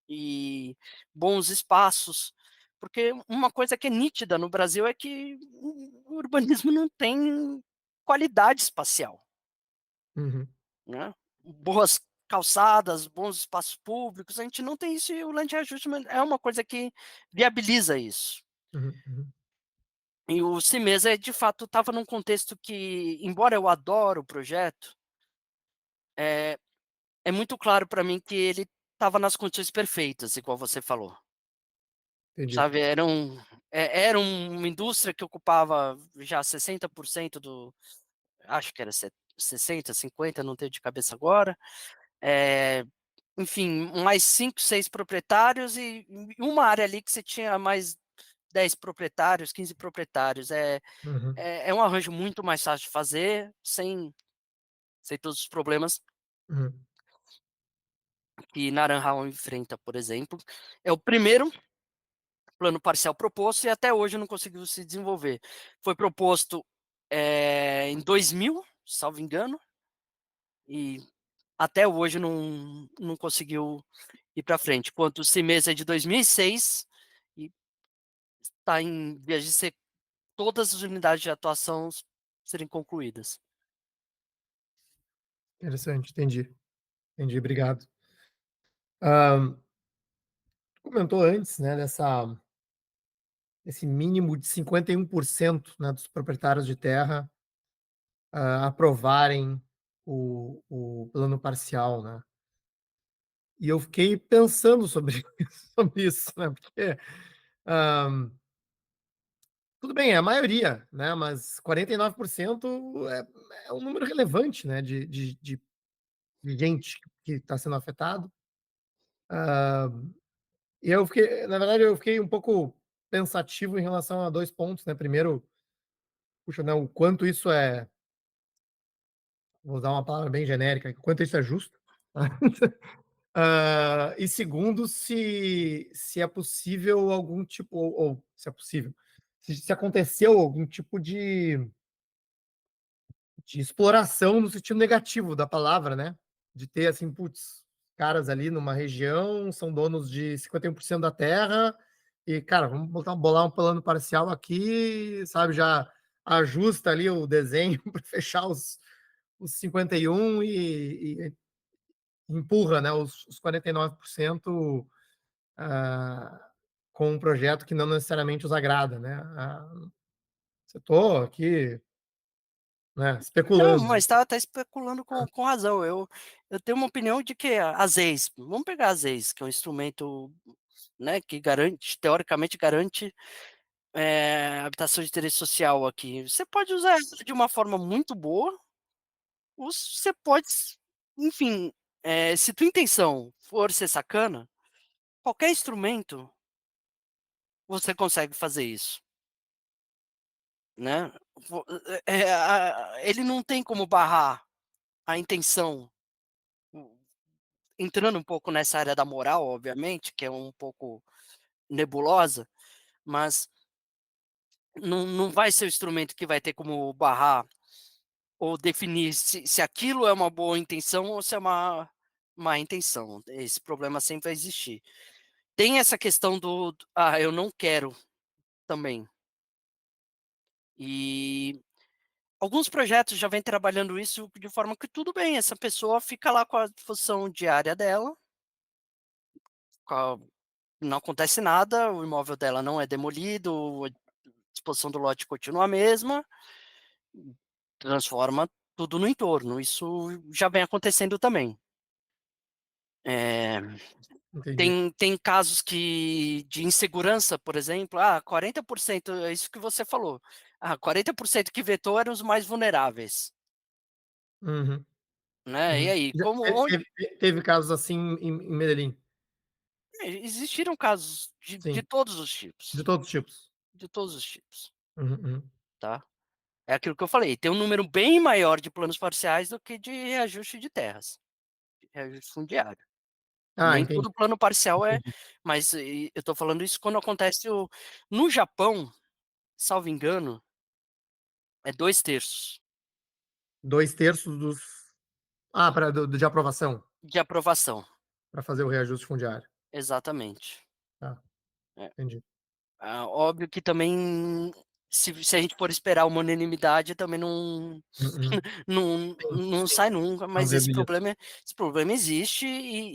e bons espaços, porque uma coisa que é nítida no Brasil é que o urbanismo não tem qualidade espacial, Uhum, né. Boas calçadas, bons espaços públicos, a gente não tem isso, e o Land Readjustment é uma coisa que viabiliza isso. uhum, uhum. E o Simesa, de fato, estava num contexto que, embora eu adoro o projeto, é é muito claro para mim que ele estava nas condições perfeitas, igual você falou, Entendi. sabe, era uma indústria que ocupava já 60% do, acho que era 60, 50, não tenho de cabeça agora, eh, enfim, mais 5, 6 proprietários e uma área ali que você tinha mais 10 proprietários, 15 proprietários, Uhum, é um arranjo muito mais fácil de fazer, sem todos os problemas uhum. que Naranjal enfrenta, por exemplo. É o primeiro plano parcial proposto e até hoje não conseguiu se desenvolver. Foi proposto, em 2000, salvo engano, e até hoje não conseguiu ir para frente. Enquanto o Simesa é de 2006 e está em vias de ser todas as unidades de atuação serem concluídas. Interessante, entendi, entendi, obrigado. Hã, tu comentou antes, né, desse mínimo de 51%, né, dos proprietários de terra, aprovarem o plano parcial, né. E eu fiquei pensando sobre sobre isso, né, porque, hã, tudo bem, é a maioria, né, mas 49% é um número relevante, né, de gente que está sendo afetado. Hã, e eu fiquei na verdade, eu fiquei um pouco pensativo em relação a 2 pontos, né. Primeiro, puxa, né, o quanto isso é, vou usar uma palavra bem genérica, o quanto isso é justo. E segundo, se é possível algum tipo, ou se é possível, se aconteceu algum tipo de exploração no sentido negativo da palavra, né, de ter assim, putz, caras ali numa região são donos de 51% da terra e, cara, vamos bolar um plano parcial aqui, sabe, já ajusta ali o desenho para fechar os 51 e empurra, né, os 49%, ah, com um projeto que não necessariamente os agrada, né. Se eu tô aqui, né, Não, especulando. mas tá especulando com razão. Eu tenho uma opinião de que as EIs, vamos pegar as EIs, que é um instrumento, né, que garante, teoricamente garante, habitação de interesse social aqui. Você pode usar ela de uma forma muito boa, ou você pode enfim, se tua intenção for ser sacana, qualquer instrumento você consegue fazer isso, né. Vo ele não tem como barrar a intenção. Entrando um pouco nessa área da moral, obviamente, que é um pouco nebulosa, mas não vai ser o instrumento que vai ter como barrar ou definir se aquilo é uma boa intenção ou se é uma má intenção. Esse problema sempre vai existir. Tem essa questão "Ah, eu não quero", também. E alguns projetos já vêm trabalhando isso de forma que tudo bem, essa pessoa fica lá com a função diária dela, com a não acontece nada, o imóvel dela não é demolido, a disposição do lote continua a mesma, transforma tudo no entorno, isso já vem acontecendo também. Eh, Entendi. tem casos de insegurança, por exemplo, 40% é isso que você falou, 40% que vetou eram os mais vulneráveis, Uhum, né, e uhum. aí, Já como onde teve casos assim em Medellín? existiram casos de Sim, todos os de tipos, todos os tipos. de todos os tipos, Uhum, uhum. tá. É aquilo que eu falei, tem um número bem maior de planos parciais do que de reajuste de terras, de reajuste fundiário. Nem Entendi, todo plano parcial entendi. mas eu estou falando isso quando acontece no Japão, salvo engano, é 2/3 2/3 dos, para de aprovação, de aprovação. para fazer o reajuste fundiário. Exatamente. Tá, É. entendi. Óbvio que também, se a gente for esperar uma unanimidade, também Uhum. Sim, não sim. sai nunca, Não mas viabiliza. esse problema existe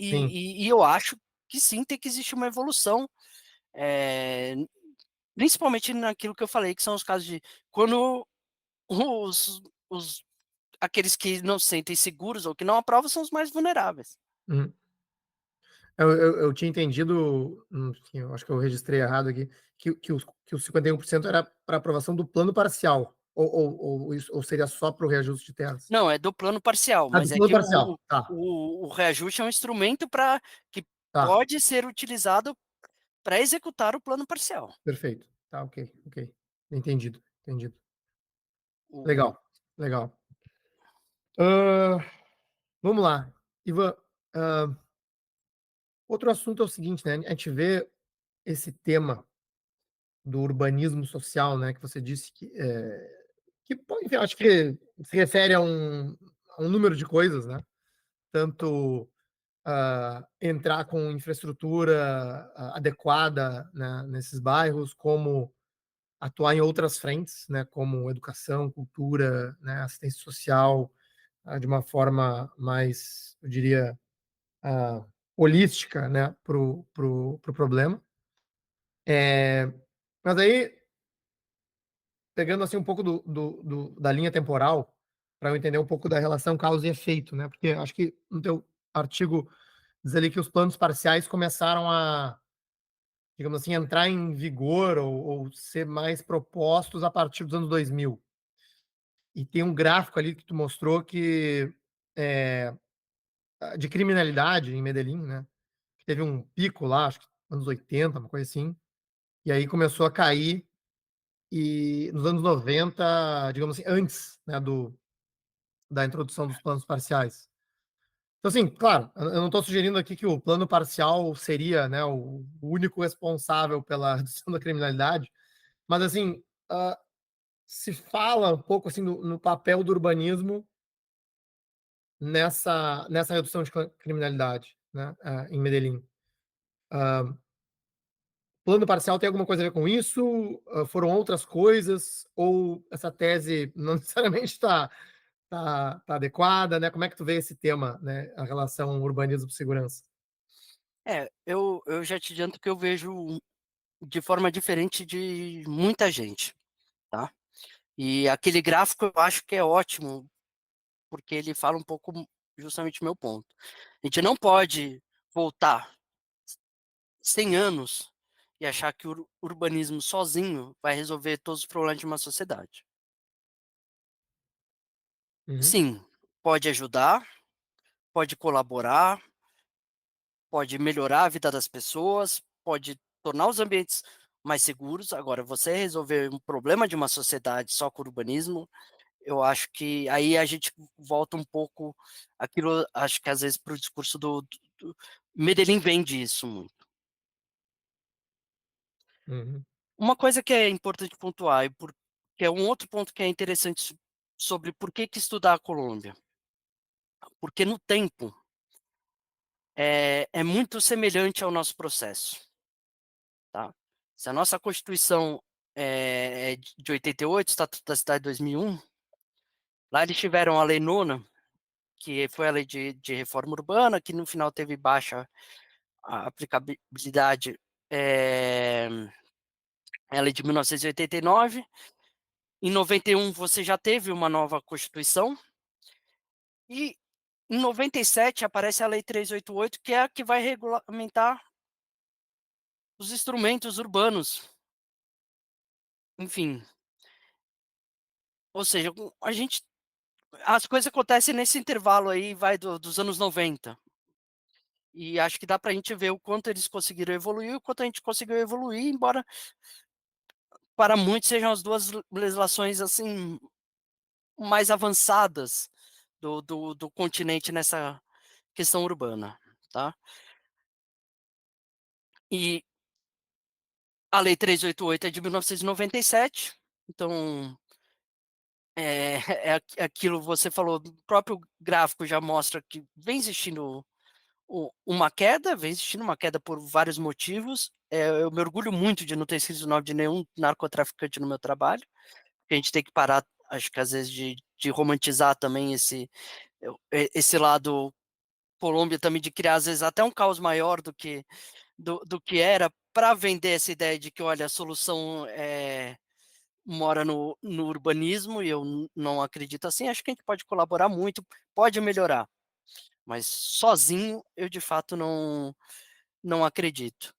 Sim. e eu acho que sim, tem que existir uma evolução, principalmente naquilo que eu falei, que são os casos de quando os aqueles que não se sentem seguros ou que não aprovam são os mais vulneráveis. Uhum. Eu tinha entendido, enfim, eu acho que eu registrei errado aqui, que os 51% era para aprovação do plano parcial, ou seria só para o reajuste de terras? Não, é do plano parcial, Ah, do mas é plano que parcial. Tá, o reajuste é um instrumento para que tá, pode ser utilizado para executar o plano parcial. perfeito. Tá, ok, ok. Entendido, entendido. O Legal, legal. Hã, vamos lá. Ivan, hã, outro assunto é o seguinte, né, a gente vê esse tema do urbanismo social, né, que você disse que pô, enfim, acho que se refere a um número de coisas, né, tanto, entrar com infraestrutura adequada, né, nesses bairros, como atuar em outras frentes, né, como educação, cultura, né, assistência social, de uma forma mais, eu diria, ah, holística, né, pro problema. Eh, mas aí, pegando, assim, um pouco da linha temporal, para eu entender um pouco da relação causa e efeito, né, porque acho que no teu artigo diz ali que os planos parciais começaram a, digamos assim, entrar em vigor ou ser mais propostos a partir dos anos 2000. E tem um gráfico ali que tu mostrou que, eh, de criminalidade em Medellín, né, que teve um pico lá, acho que anos 80, uma coisa assim, e aí começou a cair, e nos anos 90, digamos assim, antes, né, da introdução dos planos parciais. Então, assim, claro, eu não estou sugerindo aqui que o plano parcial seria, né, o único responsável pela redução da criminalidade, mas assim, se fala um pouco assim no papel do urbanismo nessa redução de criminalidade, né, em Medellín. Plano parcial tem alguma coisa a ver com isso? Foram outras coisas? Ou essa tese não necessariamente tá adequada, né? Como é que tu vê esse tema, né, a relação urbanismo-segurança? Eu já te adianto que eu vejo de forma diferente de muita gente, tá. E aquele gráfico eu acho que é ótimo, porque ele fala um pouco justamente o meu ponto. A gente não pode voltar 100 anos e achar que o urbanismo sozinho vai resolver todos os problemas de uma sociedade. Uhum, Sim, pode ajudar, pode colaborar, pode melhorar a vida das pessoas, pode tornar os ambientes mais seguros. Agora, você resolver um problema de uma sociedade só com urbanismo, eu acho que aí a gente volta um pouco aquilo, acho que às vezes para o discurso do Medellín vende isso muito. uhum, Uma coisa que é importante pontuar, que é um outro ponto que é interessante sobre por que que estudar a Colômbia, porque no tempo, é muito semelhante ao nosso processo, tá. Se a nossa Constituição é de 88, o Estatuto da Cidade de 2001, lá eles tiveram a Lei Nona, que foi a lei de reforma urbana, que no final teve baixa a aplicabilidade, é a lei de 1989. Em 91 você já teve uma nova Constituição, e em 97 aparece a lei 388, que é a que vai regulamentar os instrumentos urbanos, enfim. Ou seja, a gente, as coisas acontecem nesse intervalo aí, vai dos anos 90. E acho que dá para a gente ver o quanto eles conseguiram evoluir e o quanto a gente conseguiu evoluir, embora para muitos sejam as 2 legislações, assim, mais avançadas do continente nessa questão urbana, tá. E a lei 388 é de 1997, então, é aquilo que você falou, o próprio gráfico já mostra que vem existindo uma queda por vários motivos. Eu me orgulho muito de não ter escrito o nome de nenhum narcotraficante no meu trabalho, porque a gente tem que parar, acho que às vezes de romantizar também esse lado Colômbia também, de criar às vezes até um caos maior do que era, para vender essa ideia de que olha, a solução, mora no urbanismo, e eu não acredito assim. Acho que a gente pode colaborar muito, pode melhorar, mas sozinho eu de fato não acredito.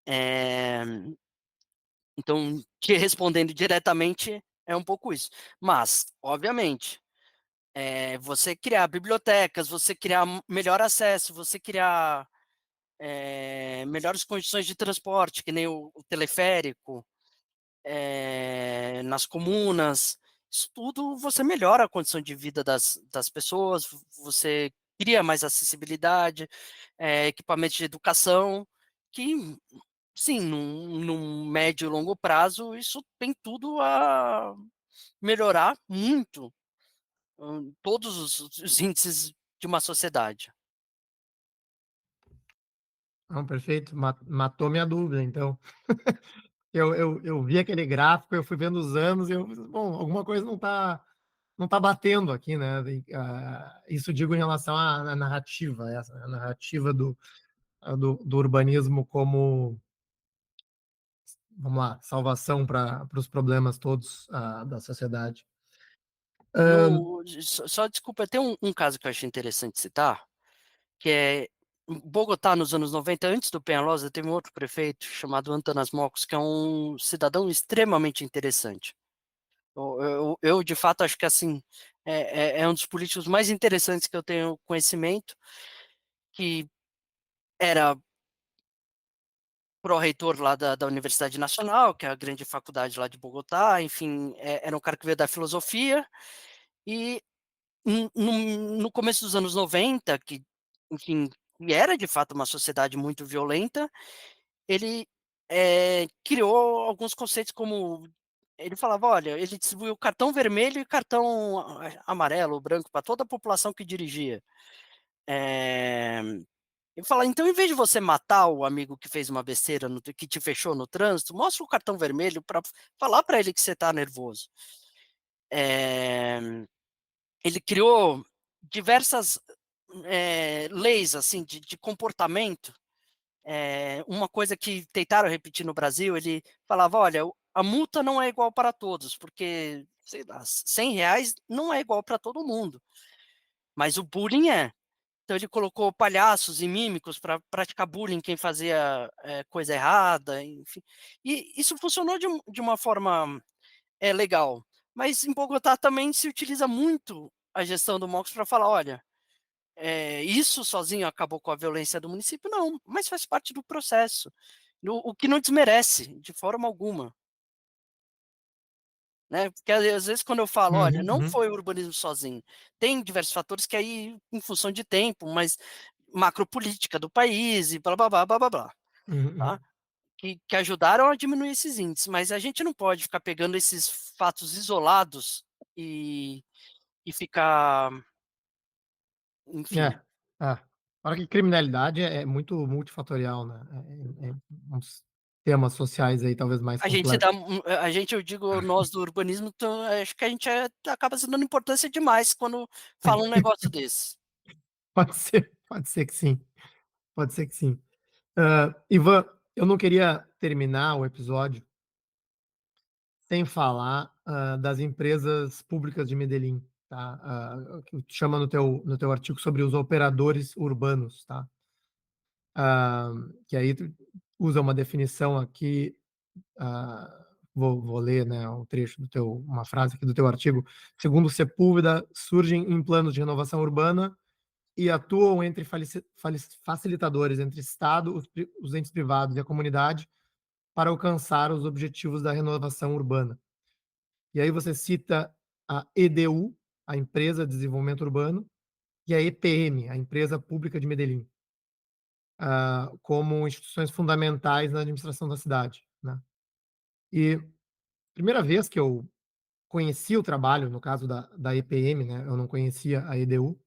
Eh, então, te respondendo diretamente, é um pouco isso. Mas, obviamente, você criar bibliotecas, você criar melhor acesso, você criar, melhores condições de transporte, que nem o teleférico, nas comunas, isso tudo você melhora a condição de vida das pessoas, você cria mais acessibilidade, equipamentos de educação, que sim, num médio e longo prazo, isso tem tudo a melhorar muito, todos os índices de uma sociedade. não, perfeito, matou minha dúvida, então. Eu vi aquele gráfico, eu fui vendo os anos e eu: "Bom, alguma coisa não tá batendo aqui, né". Isso digo em relação à narrativa, essa, a narrativa do urbanismo como, vamos lá, salvação para os problemas todos, da sociedade. Hã, Desculpa, tem um caso que eu achei interessante citar, que é Bogotá, nos anos 90, antes do Penhallosa, teve um outro prefeito chamado Antanas Mocos, que é um cidadão extremamente interessante. Eu de fato acho que, assim, é um dos políticos mais interessantes que eu tenho conhecimento, que era pró-reitor lá da Universidade Nacional, que é a grande faculdade lá de Bogotá, enfim, era um cara que veio da filosofia, e no começo dos anos 90, que, enfim, que era de fato uma sociedade muito violenta, ele, criou alguns conceitos, como ele falava: "Olha", ele distribuiu cartão vermelho e cartão amarelo ou branco para toda a população que dirigia. Eh, ele fala: "Então, em vez de você matar o amigo que fez uma besteira que te fechou no trânsito, mostra o cartão vermelho para falar para ele que você está nervoso". Eh, ele criou diversas, leis, assim, de comportamento. Uma coisa que tentaram repetir no Brasil, ele falava: "Olha, a multa não é igual para todos, porque, sei lá, R$ 100 não é igual para todo mundo, mas o bullying é". Então ele colocou palhaços e mímicos para praticar bullying em quem fazia, coisa errada, enfim. E isso funcionou de uma forma, legal. Mas em Bogotá também se utiliza muito a gestão do Mox para falar: "Olha, isso sozinho acabou com a violência do município? Não, mas faz parte do processo". O que não desmerece de forma alguma, né, porque às vezes quando eu falo: "Olha, Uhum, não uhum, foi o urbanismo sozinho", tem diversos fatores que aí, em função de tempo, mas macropolítica do país e blá-blá-blá, blá-blá-blá, uhum, tá, uhum. que ajudaram a diminuir esses índices, mas a gente não pode ficar pegando esses fatos isolados e ficar, É, enfim. é. Fora que criminalidade é muito multifatorial, né, uns temas sociais aí talvez mais A gente dá complexos. a gente, eu digo, nós do urbanismo, então acho que a gente, acaba se dando importância demais quando fala um negócio desse. Pode ser que sim, pode ser que sim. Ivan, eu não queria terminar o episódio sem falar, das empresas públicas de Medellín, tá, que chama no teu artigo sobre os operadores urbanos, tá. Que aí tu usa uma definição aqui, vou ler, né, um trecho do teu uma frase aqui do teu artigo: "Segundo Sepúlveda, surgem em planos de renovação urbana e atuam entre facilitadores entre Estado, os entes privados e a comunidade para alcançar os objetivos da renovação urbana". E aí você cita a EDU, a Empresa de Desenvolvimento Urbano, e a EPM, a Empresa Pública de Medellín, como instituições fundamentais na administração da cidade, né. E primeira vez que eu conheci o trabalho, no caso da EPM, né, eu não conhecia a EDU,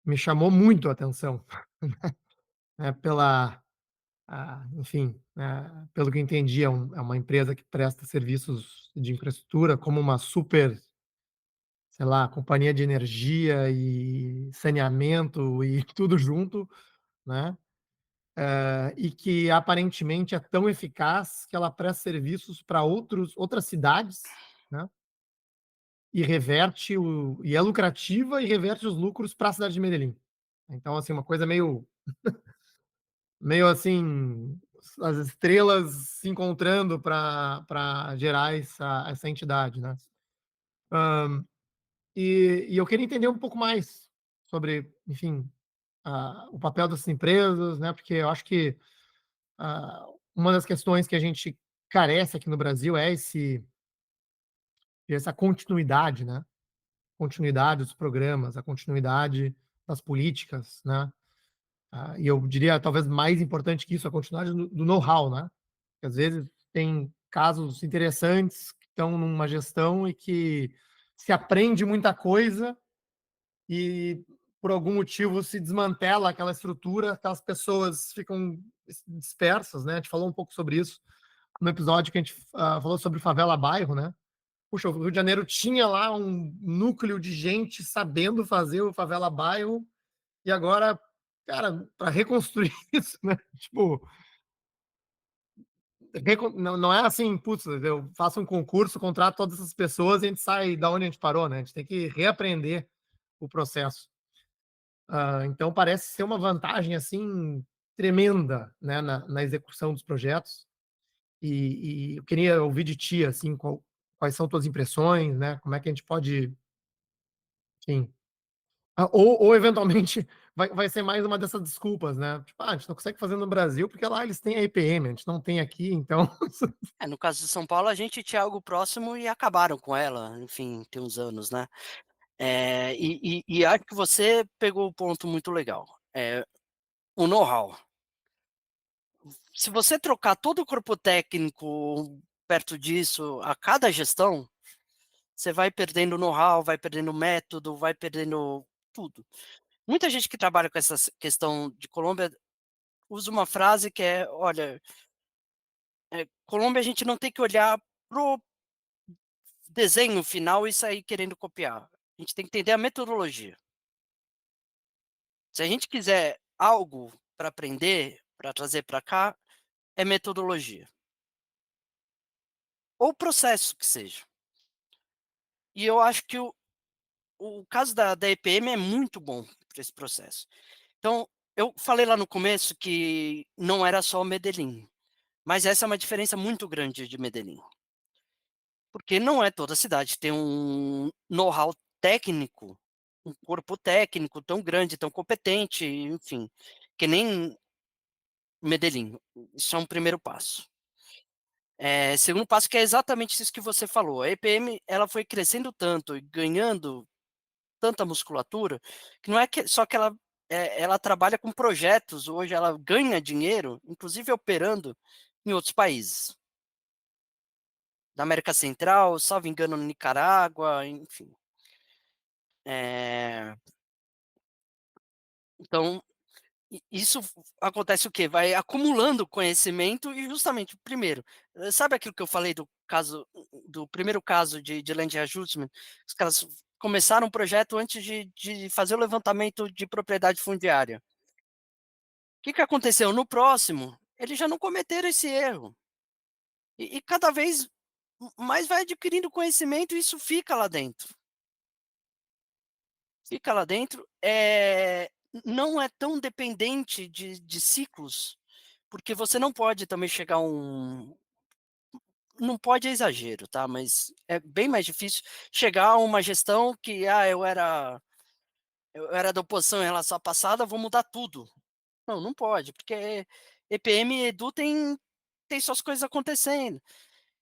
me chamou muito a atenção, né, enfim, pelo que eu entendi, é uma empresa que presta serviços de infraestrutura como uma super, sei lá, companhia de energia e saneamento e tudo junto, né, e que aparentemente é tão eficaz que ela presta serviços para outras cidades, né, e é lucrativa e reverte os lucros para a cidade de Medellín. Então, assim, uma coisa meio assim, as estrelas se encontrando para gerar essa entidade, né. Hã, e eu queria entender um pouco mais sobre, enfim, o papel dessas empresas, né, porque eu acho que, ah, uma das questões que a gente carece aqui no Brasil é essa continuidade, né, continuidade dos programas, a continuidade das políticas, né. E eu diria talvez mais importante que isso, a continuidade do know-how, né. Que às vezes tem casos interessantes que estão numa gestão e que se aprende muita coisa e por algum motivo se desmantela aquela estrutura, aquelas pessoas ficam dispersas, né. A gente falou um pouco sobre isso no episódio que a gente, falou sobre favela bairro, né. Puxa, o Rio de Janeiro tinha lá um núcleo de gente sabendo fazer o favela bairro e agora, cara, para reconstruir isso, né, tipo, não é assim: "Putz, eu faço um concurso, contrato todas essas pessoas e a gente sai da onde a gente parou", né, a gente tem que reaprender o processo. Então parece ser uma vantagem, assim, tremenda, né, na execução dos projetos. E eu queria ouvir de ti, assim, quais são tuas impressões, né, como é que a gente pode, enfim, ou eventualmente vai ser mais uma dessas desculpas, né, tipo: "Ah, a gente não consegue fazer no Brasil porque lá eles têm a EPM, a gente não tem aqui, então". É, no caso de São Paulo, a gente tinha algo próximo e acabaram com ela, enfim, tem uns anos, né. E acho que você pegou o ponto muito legal, o know-how. Se você trocar todo o corpo técnico perto disso a cada gestão, você vai perdendo know-how, vai perdendo método, vai perdendo tudo. Muita gente que trabalha com essa questão de Colômbia usa uma frase que é: "Olha, Colômbia a gente não tem que olhar pro desenho final e sair querendo copiar, a gente tem que entender a metodologia". Se a gente quiser algo para aprender, para trazer para cá, é metodologia, ou processo que seja. E eu acho que o caso da EPM é muito bom para esse processo. Então, eu falei lá no começo que não era só Medellín, mas essa é uma diferença muito grande de Medellín, porque não é toda cidade tem um know-how técnico, um corpo técnico tão grande, tão competente, enfim, que nem Medellín. Isso é um primeiro passo. Segundo passo que é exatamente isso que você falou, a EPM ela foi crescendo tanto e ganhando tanta musculatura, que não é que só que ela trabalha com projetos, hoje ela ganha dinheiro, inclusive operando em outros países, da América Central, salvo engano, Nicarágua, enfim. Eh, então, isso acontece o quê? Vai acumulando conhecimento e justamente, primeiro, sabe aquilo que eu falei do primeiro caso de Land Adjustment? Os caras começaram um projeto antes de fazer o levantamento de propriedade fundiária. Que aconteceu? No próximo, eles já não cometeram esse erro. E cada vez mais vai adquirindo conhecimento e isso fica lá dentro. Fica lá dentro, não é tão dependente de ciclos, porque você não pode também chegar a não pode é exagero, tá, mas é bem mais difícil chegar a uma gestão que: "Ah, eu era da oposição em relação à passada, vou mudar tudo". Não, não pode, porque EPM e Edu tem suas coisas acontecendo.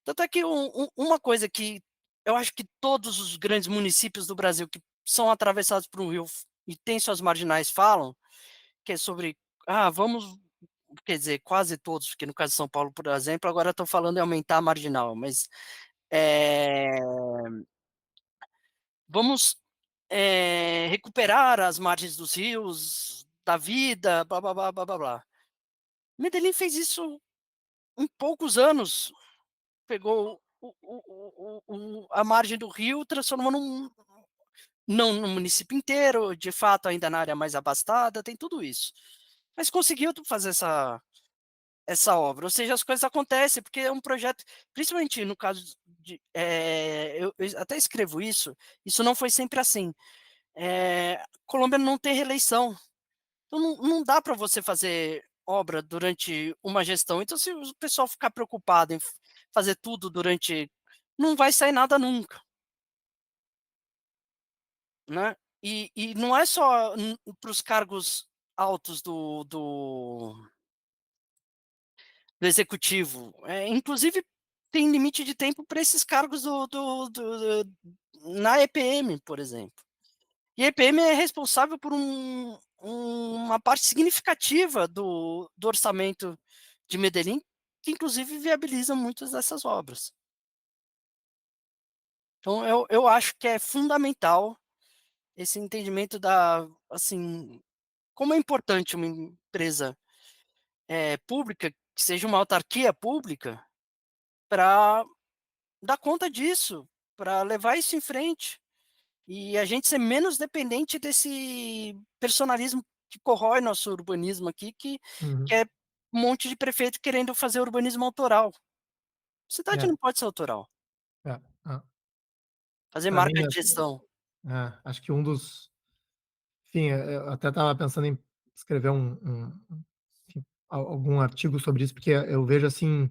Tanto é que uma coisa que eu acho que todos os grandes municípios do Brasil que são atravessados por um rio e têm suas marginais falam, que é sobre: "Ah, vamos", quer dizer, quase todos, porque no caso de São Paulo, por exemplo, agora estão falando em aumentar a marginal, mas, eh, "Vamos, recuperar as margens dos rios, da vida, blá-blá-blá, blá-blá-blá". Medellín fez isso em poucos anos. Pegou a margem do rio, transformou não no município inteiro, de fato ainda na área mais abastada, tem tudo isso. Mas conseguiu fazer essa obra, ou seja, as coisas acontecem, porque é um projeto principalmente no caso eu até escrevo isso não foi sempre assim. Colômbia não tem reeleição, então não dá para você fazer obra durante uma gestão, então se o pessoal ficar preocupado em fazer tudo durante, não vai sair nada nunca, né. E não é só para os cargos altos do executivo, inclusive tem limite de tempo para esses cargos na EPM, por exemplo. E a EPM é responsável por uma parte significativa do orçamento de Medellín, que inclusive viabiliza muitas dessas obras. Então eu acho que é fundamental esse entendimento assim, como é importante uma empresa, pública, que seja uma autarquia pública, para dar conta disso, para levar isso em frente. E a gente ser menos dependente desse personalismo que corrói nosso urbanismo aqui, que Uhum. é um monte de prefeito querendo fazer urbanismo autoral. Cidade É, não pode ser autoral, é, é. fazer Pra mim, marca de gestão. acho que um dos Enfim, eu até estava pensando em escrever enfim, algum artigo sobre isso, porque eu vejo, assim,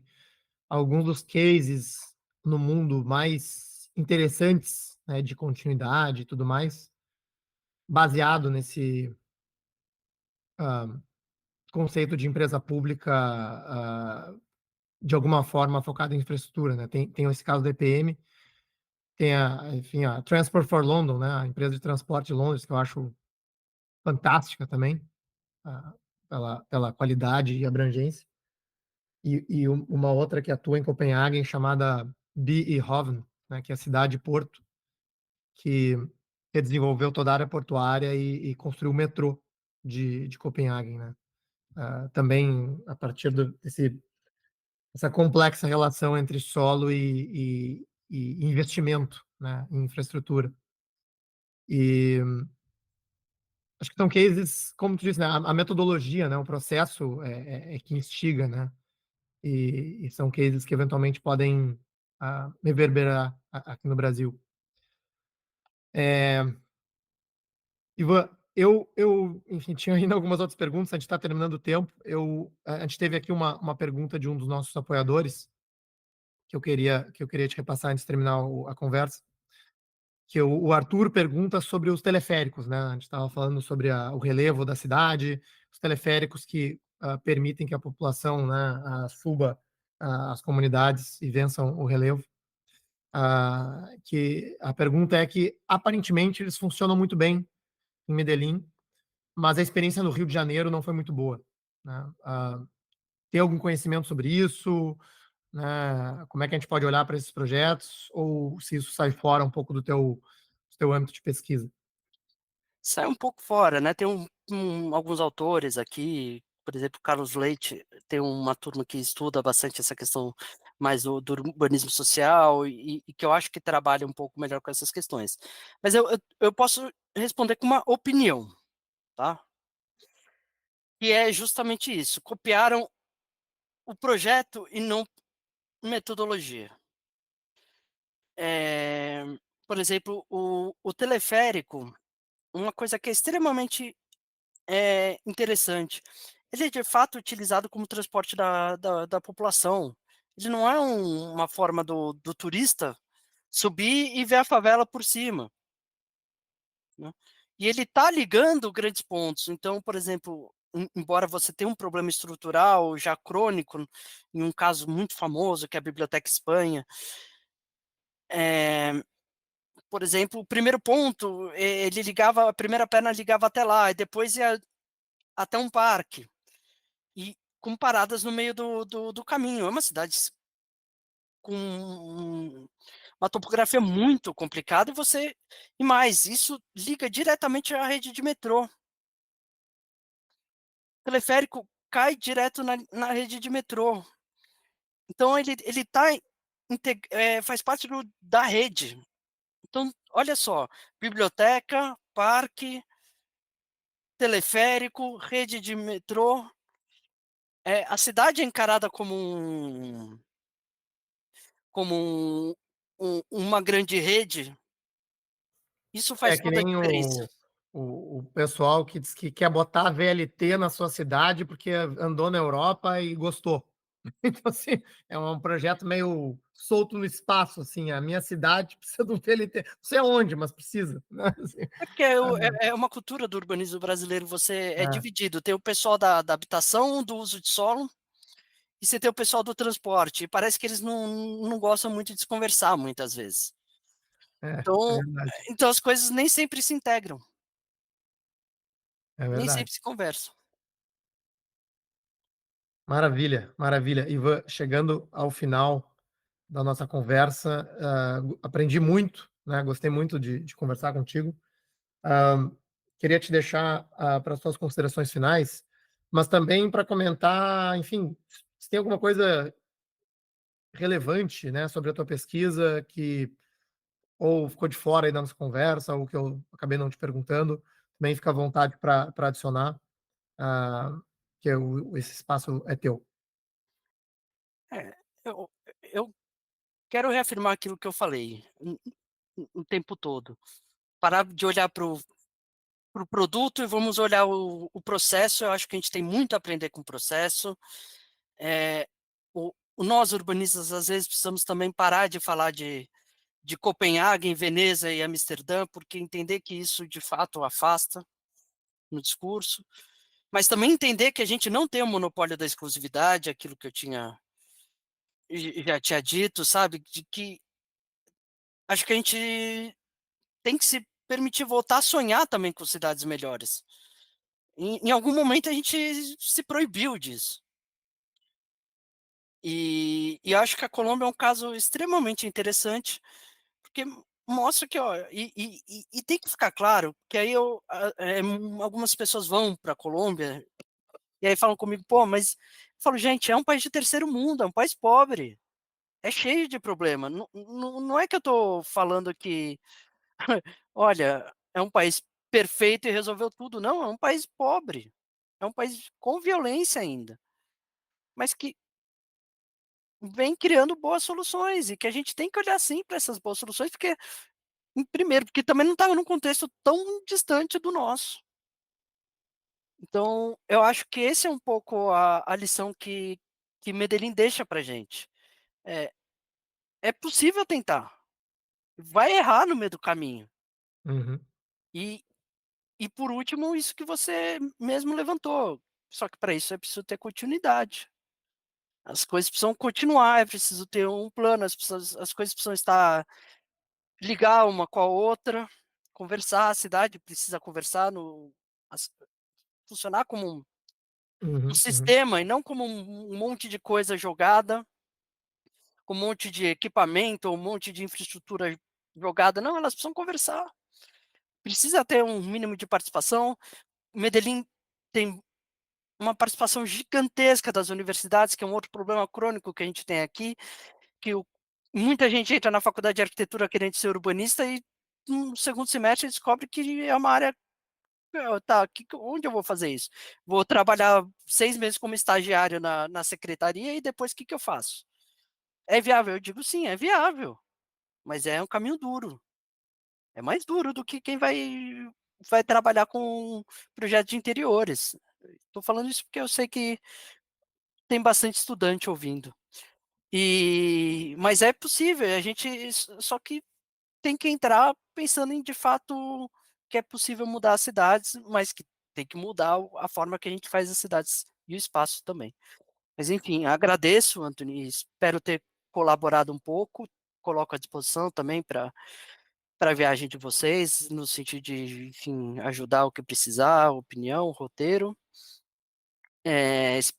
alguns dos cases no mundo mais interessantes, né, de continuidade e tudo mais, baseado nesse, hã, conceito de empresa pública, de alguma forma focada em infraestrutura, né. Tem esse caso da EPM, tem enfim, a Transport for London, né, a empresa de transporte de Londres, que eu acho fantástica também, ah, pela qualidade e abrangência. E uma outra que atua em Copenhagen chamada Hoven, né, que é a cidade-porto, que desenvolveu toda a área portuária e construiu o metrô de Copenhagen, né. Também a partir desse essa complexa relação entre solo e investimento, né, em infraestrutura. E acho que são cases, como tu disse, né, a metodologia, né, o processo é que instiga, né, e são cases que eventualmente podem, reverberar aqui no Brasil. Eh, Ivan, enfim, tinha ainda algumas outras perguntas, a gente está terminando o tempo. A gente teve aqui uma pergunta de um dos nossos apoiadores, que eu queria te repassar antes de terminar a conversa, que o Arthur pergunta sobre os teleféricos, né, a gente estava falando sobre o relevo da cidade, os teleféricos que, permitem que a população, né, suba, as comunidades e vençam o relevo. Que a pergunta é que, aparentemente, eles funcionam muito bem em Medellín, mas a experiência no Rio de Janeiro não foi muito boa, né. Tem algum conhecimento sobre isso, né? Como é que a gente pode olhar para esses projetos, ou se isso sai fora um pouco do teu âmbito de pesquisa? Sai um pouco fora, né, tem alguns autores aqui, por exemplo, Carlos Leite, tem uma turma que estuda bastante essa questão mais do urbanismo social e que eu acho que trabalha um pouco melhor com essas questões. Mas eu posso responder com uma opinião, tá, que é justamente isso, copiaram o projeto e não metodologia. Eh, por exemplo, o teleférico, uma coisa que é extremamente interessante. Ele é de fato utilizado como transporte da população. Ele não é uma forma do turista subir e ver a favela por cima, né. E ele está ligando grandes pontos. Então, por exemplo, embora você tenha um problema estrutural já crônico, em um caso muito famoso que é a Biblioteca Espanha, eh, por exemplo, o primeiro ponto, ele ligava a primeira perna ligava até lá e depois ia até um parque. E com paradas no meio do caminho. É uma cidade com uma topografia muito complicada e mais, isso liga diretamente à rede de metrô. O teleférico cai direto na rede de metrô. Então ele tá faz parte da rede. Então, olha só, biblioteca, parque, teleférico, rede de metrô, a cidade é encarada como uma grande rede, isso É faz que toda a nem diferença. o pessoal que diz que quer botar a VLT na sua cidade, porque andou na Europa e gostou. Então, assim, é um projeto meio solto no espaço, assim, a minha cidade precisa do VLT, não sei aonde, mas precisa, né, assim. É porque é uma cultura do urbanismo brasileiro, você é É, dividido, tem o pessoal da habitação, do uso de solo, e você tem o pessoal do transporte, e parece que eles não gostam muito de se conversar muitas vezes. é Então verdade, então as coisas nem sempre se integram, é nem verdade. sempre se conversam. Maravilha, maravilha. Ivan, chegando ao final da nossa conversa, aprendi muito, né, gostei muito de conversar contigo. Hã, Queria te deixar, para as tuas considerações finais, mas também para comentar, enfim, se tem alguma coisa relevante, né, sobre a tua pesquisa que ou ficou de fora aí da nossa conversa, ou que eu acabei não te perguntando, também fica à vontade para adicionar, ah, que esse espaço é teu. É, eu quero reafirmar aquilo que eu falei o tempo todo, parar de olhar para o o produto e vamos olhar o processo. Eu acho que a gente tem muito a aprender com o processo. Eh, nós urbanistas, às vezes, precisamos também parar de falar de Copenhague, Veneza e Amsterdã, porque entender que isso de fato afasta no discurso, mas também entender que a gente não tem o monopólio da exclusividade, aquilo que eu já tinha dito, sabe, de que acho que a gente tem que se permitir voltar a sonhar também com cidades melhores. Em algum momento a gente se proibiu disso. E acho que a Colômbia é um caso extremamente interessante, porque mostra que, ó, e tem que ficar claro que aí algumas pessoas vão para a Colômbia e aí falam comigo: "Pô, mas", eu falo: "Gente, é um país de terceiro mundo, é um país pobre, é cheio de problema". Não é que eu estou falando que, olha, é um país perfeito e resolveu tudo, não, é um país pobre, é um país com violência ainda, mas que vem criando boas soluções e que a gente tem que olhar sim para essas boas soluções, porque primeiro, porque também não estava num contexto tão distante do nosso. Então, eu acho que esse é um pouco a lição que Medellín deixa pra gente. É é possível tentar, vai errar no meio do caminho. Uhum, E e por último, isso que você mesmo levantou, só que para isso é preciso ter continuidade. As coisas precisam continuar, é preciso ter um plano, as coisas precisam estar ligar uma com a outra, conversar, a cidade precisa conversar no as funcionar como um uhum, uhum, sistema e não como um monte de coisa jogada, com um monte de equipamento, um monte de infraestrutura jogada, não, elas precisam conversar. Precisa ter um mínimo de participação. Medellín tem uma participação gigantesca das universidades, que é um outro problema crônico que a gente tem aqui, que muita gente entra na faculdade de arquitetura querendo ser urbanista e no segundo semestre descobre que é uma área. Tá, onde eu vou fazer isso? Vou trabalhar 6 meses como estagiário na secretaria e depois o que que eu faço? É viável? Eu digo: "Sim, é viável", mas é um caminho duro. É mais duro do que quem vai trabalhar com projetos de interiores. Estou falando isso porque eu sei que tem bastante estudante ouvindo. Mas é possível, a gente só que tem que entrar pensando em, de fato, que é possível mudar as cidades, mas que tem que mudar a forma que a gente faz as cidades e o espaço também. Mas enfim, agradeço, Anthony, espero ter colaborado um pouco, coloco à disposição também para a viagem de vocês, no sentido de, enfim, ajudar o que precisar, opinião, roteiro. Es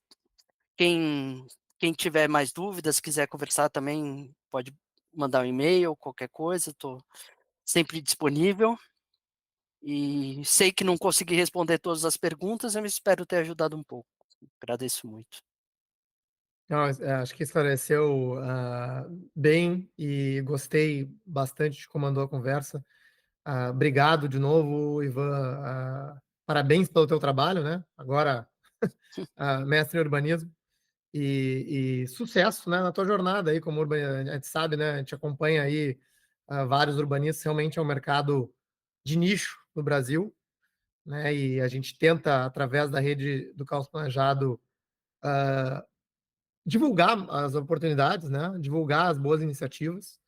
quem quem tiver mais dúvidas, quiser conversar também, pode mandar um e-mail, qualquer coisa, estou sempre disponível. E sei que não consegui responder todas as perguntas, eu espero ter ajudado um pouco. Agradeço muito. não, acho que esclareceu, bem e gostei bastante de como andou a conversa. Obrigado de novo, Ivan, parabéns pelo teu trabalho, né, agora, mestre em urbanismo, e sucesso, né, na tua jornada aí como a gente sabe, né, a gente acompanha aí, vários urbanistas, realmente é um mercado de nicho no Brasil, né, e a gente tenta, através da rede do Caos Planejado, divulgar as oportunidades, né, divulgar as boas iniciativas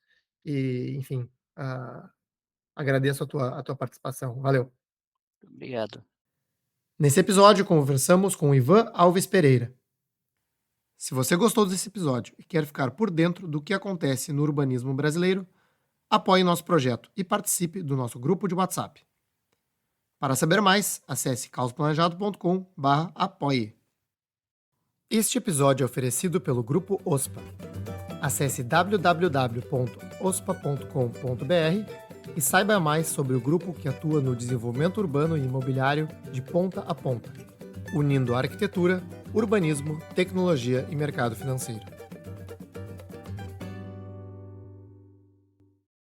e, enfim, agradeço a tua participação. Valeu. Obrigado. Nesse episódio, conversamos com o Ivan Alves Pereira. Se você gostou desse episódio e quer ficar por dentro do que acontece no urbanismo brasileiro, apoie nosso projeto e participe do nosso grupo de WhatsApp. Para saber mais, acesse caosplanejado.com/apoie. Este episódio é oferecido pelo Grupo OSPA. Acesse www.ospa.com.br e saiba mais sobre o grupo que atua no desenvolvimento urbano e imobiliário de ponta a ponta, unindo arquitetura, urbanismo, tecnologia e mercado financeiro.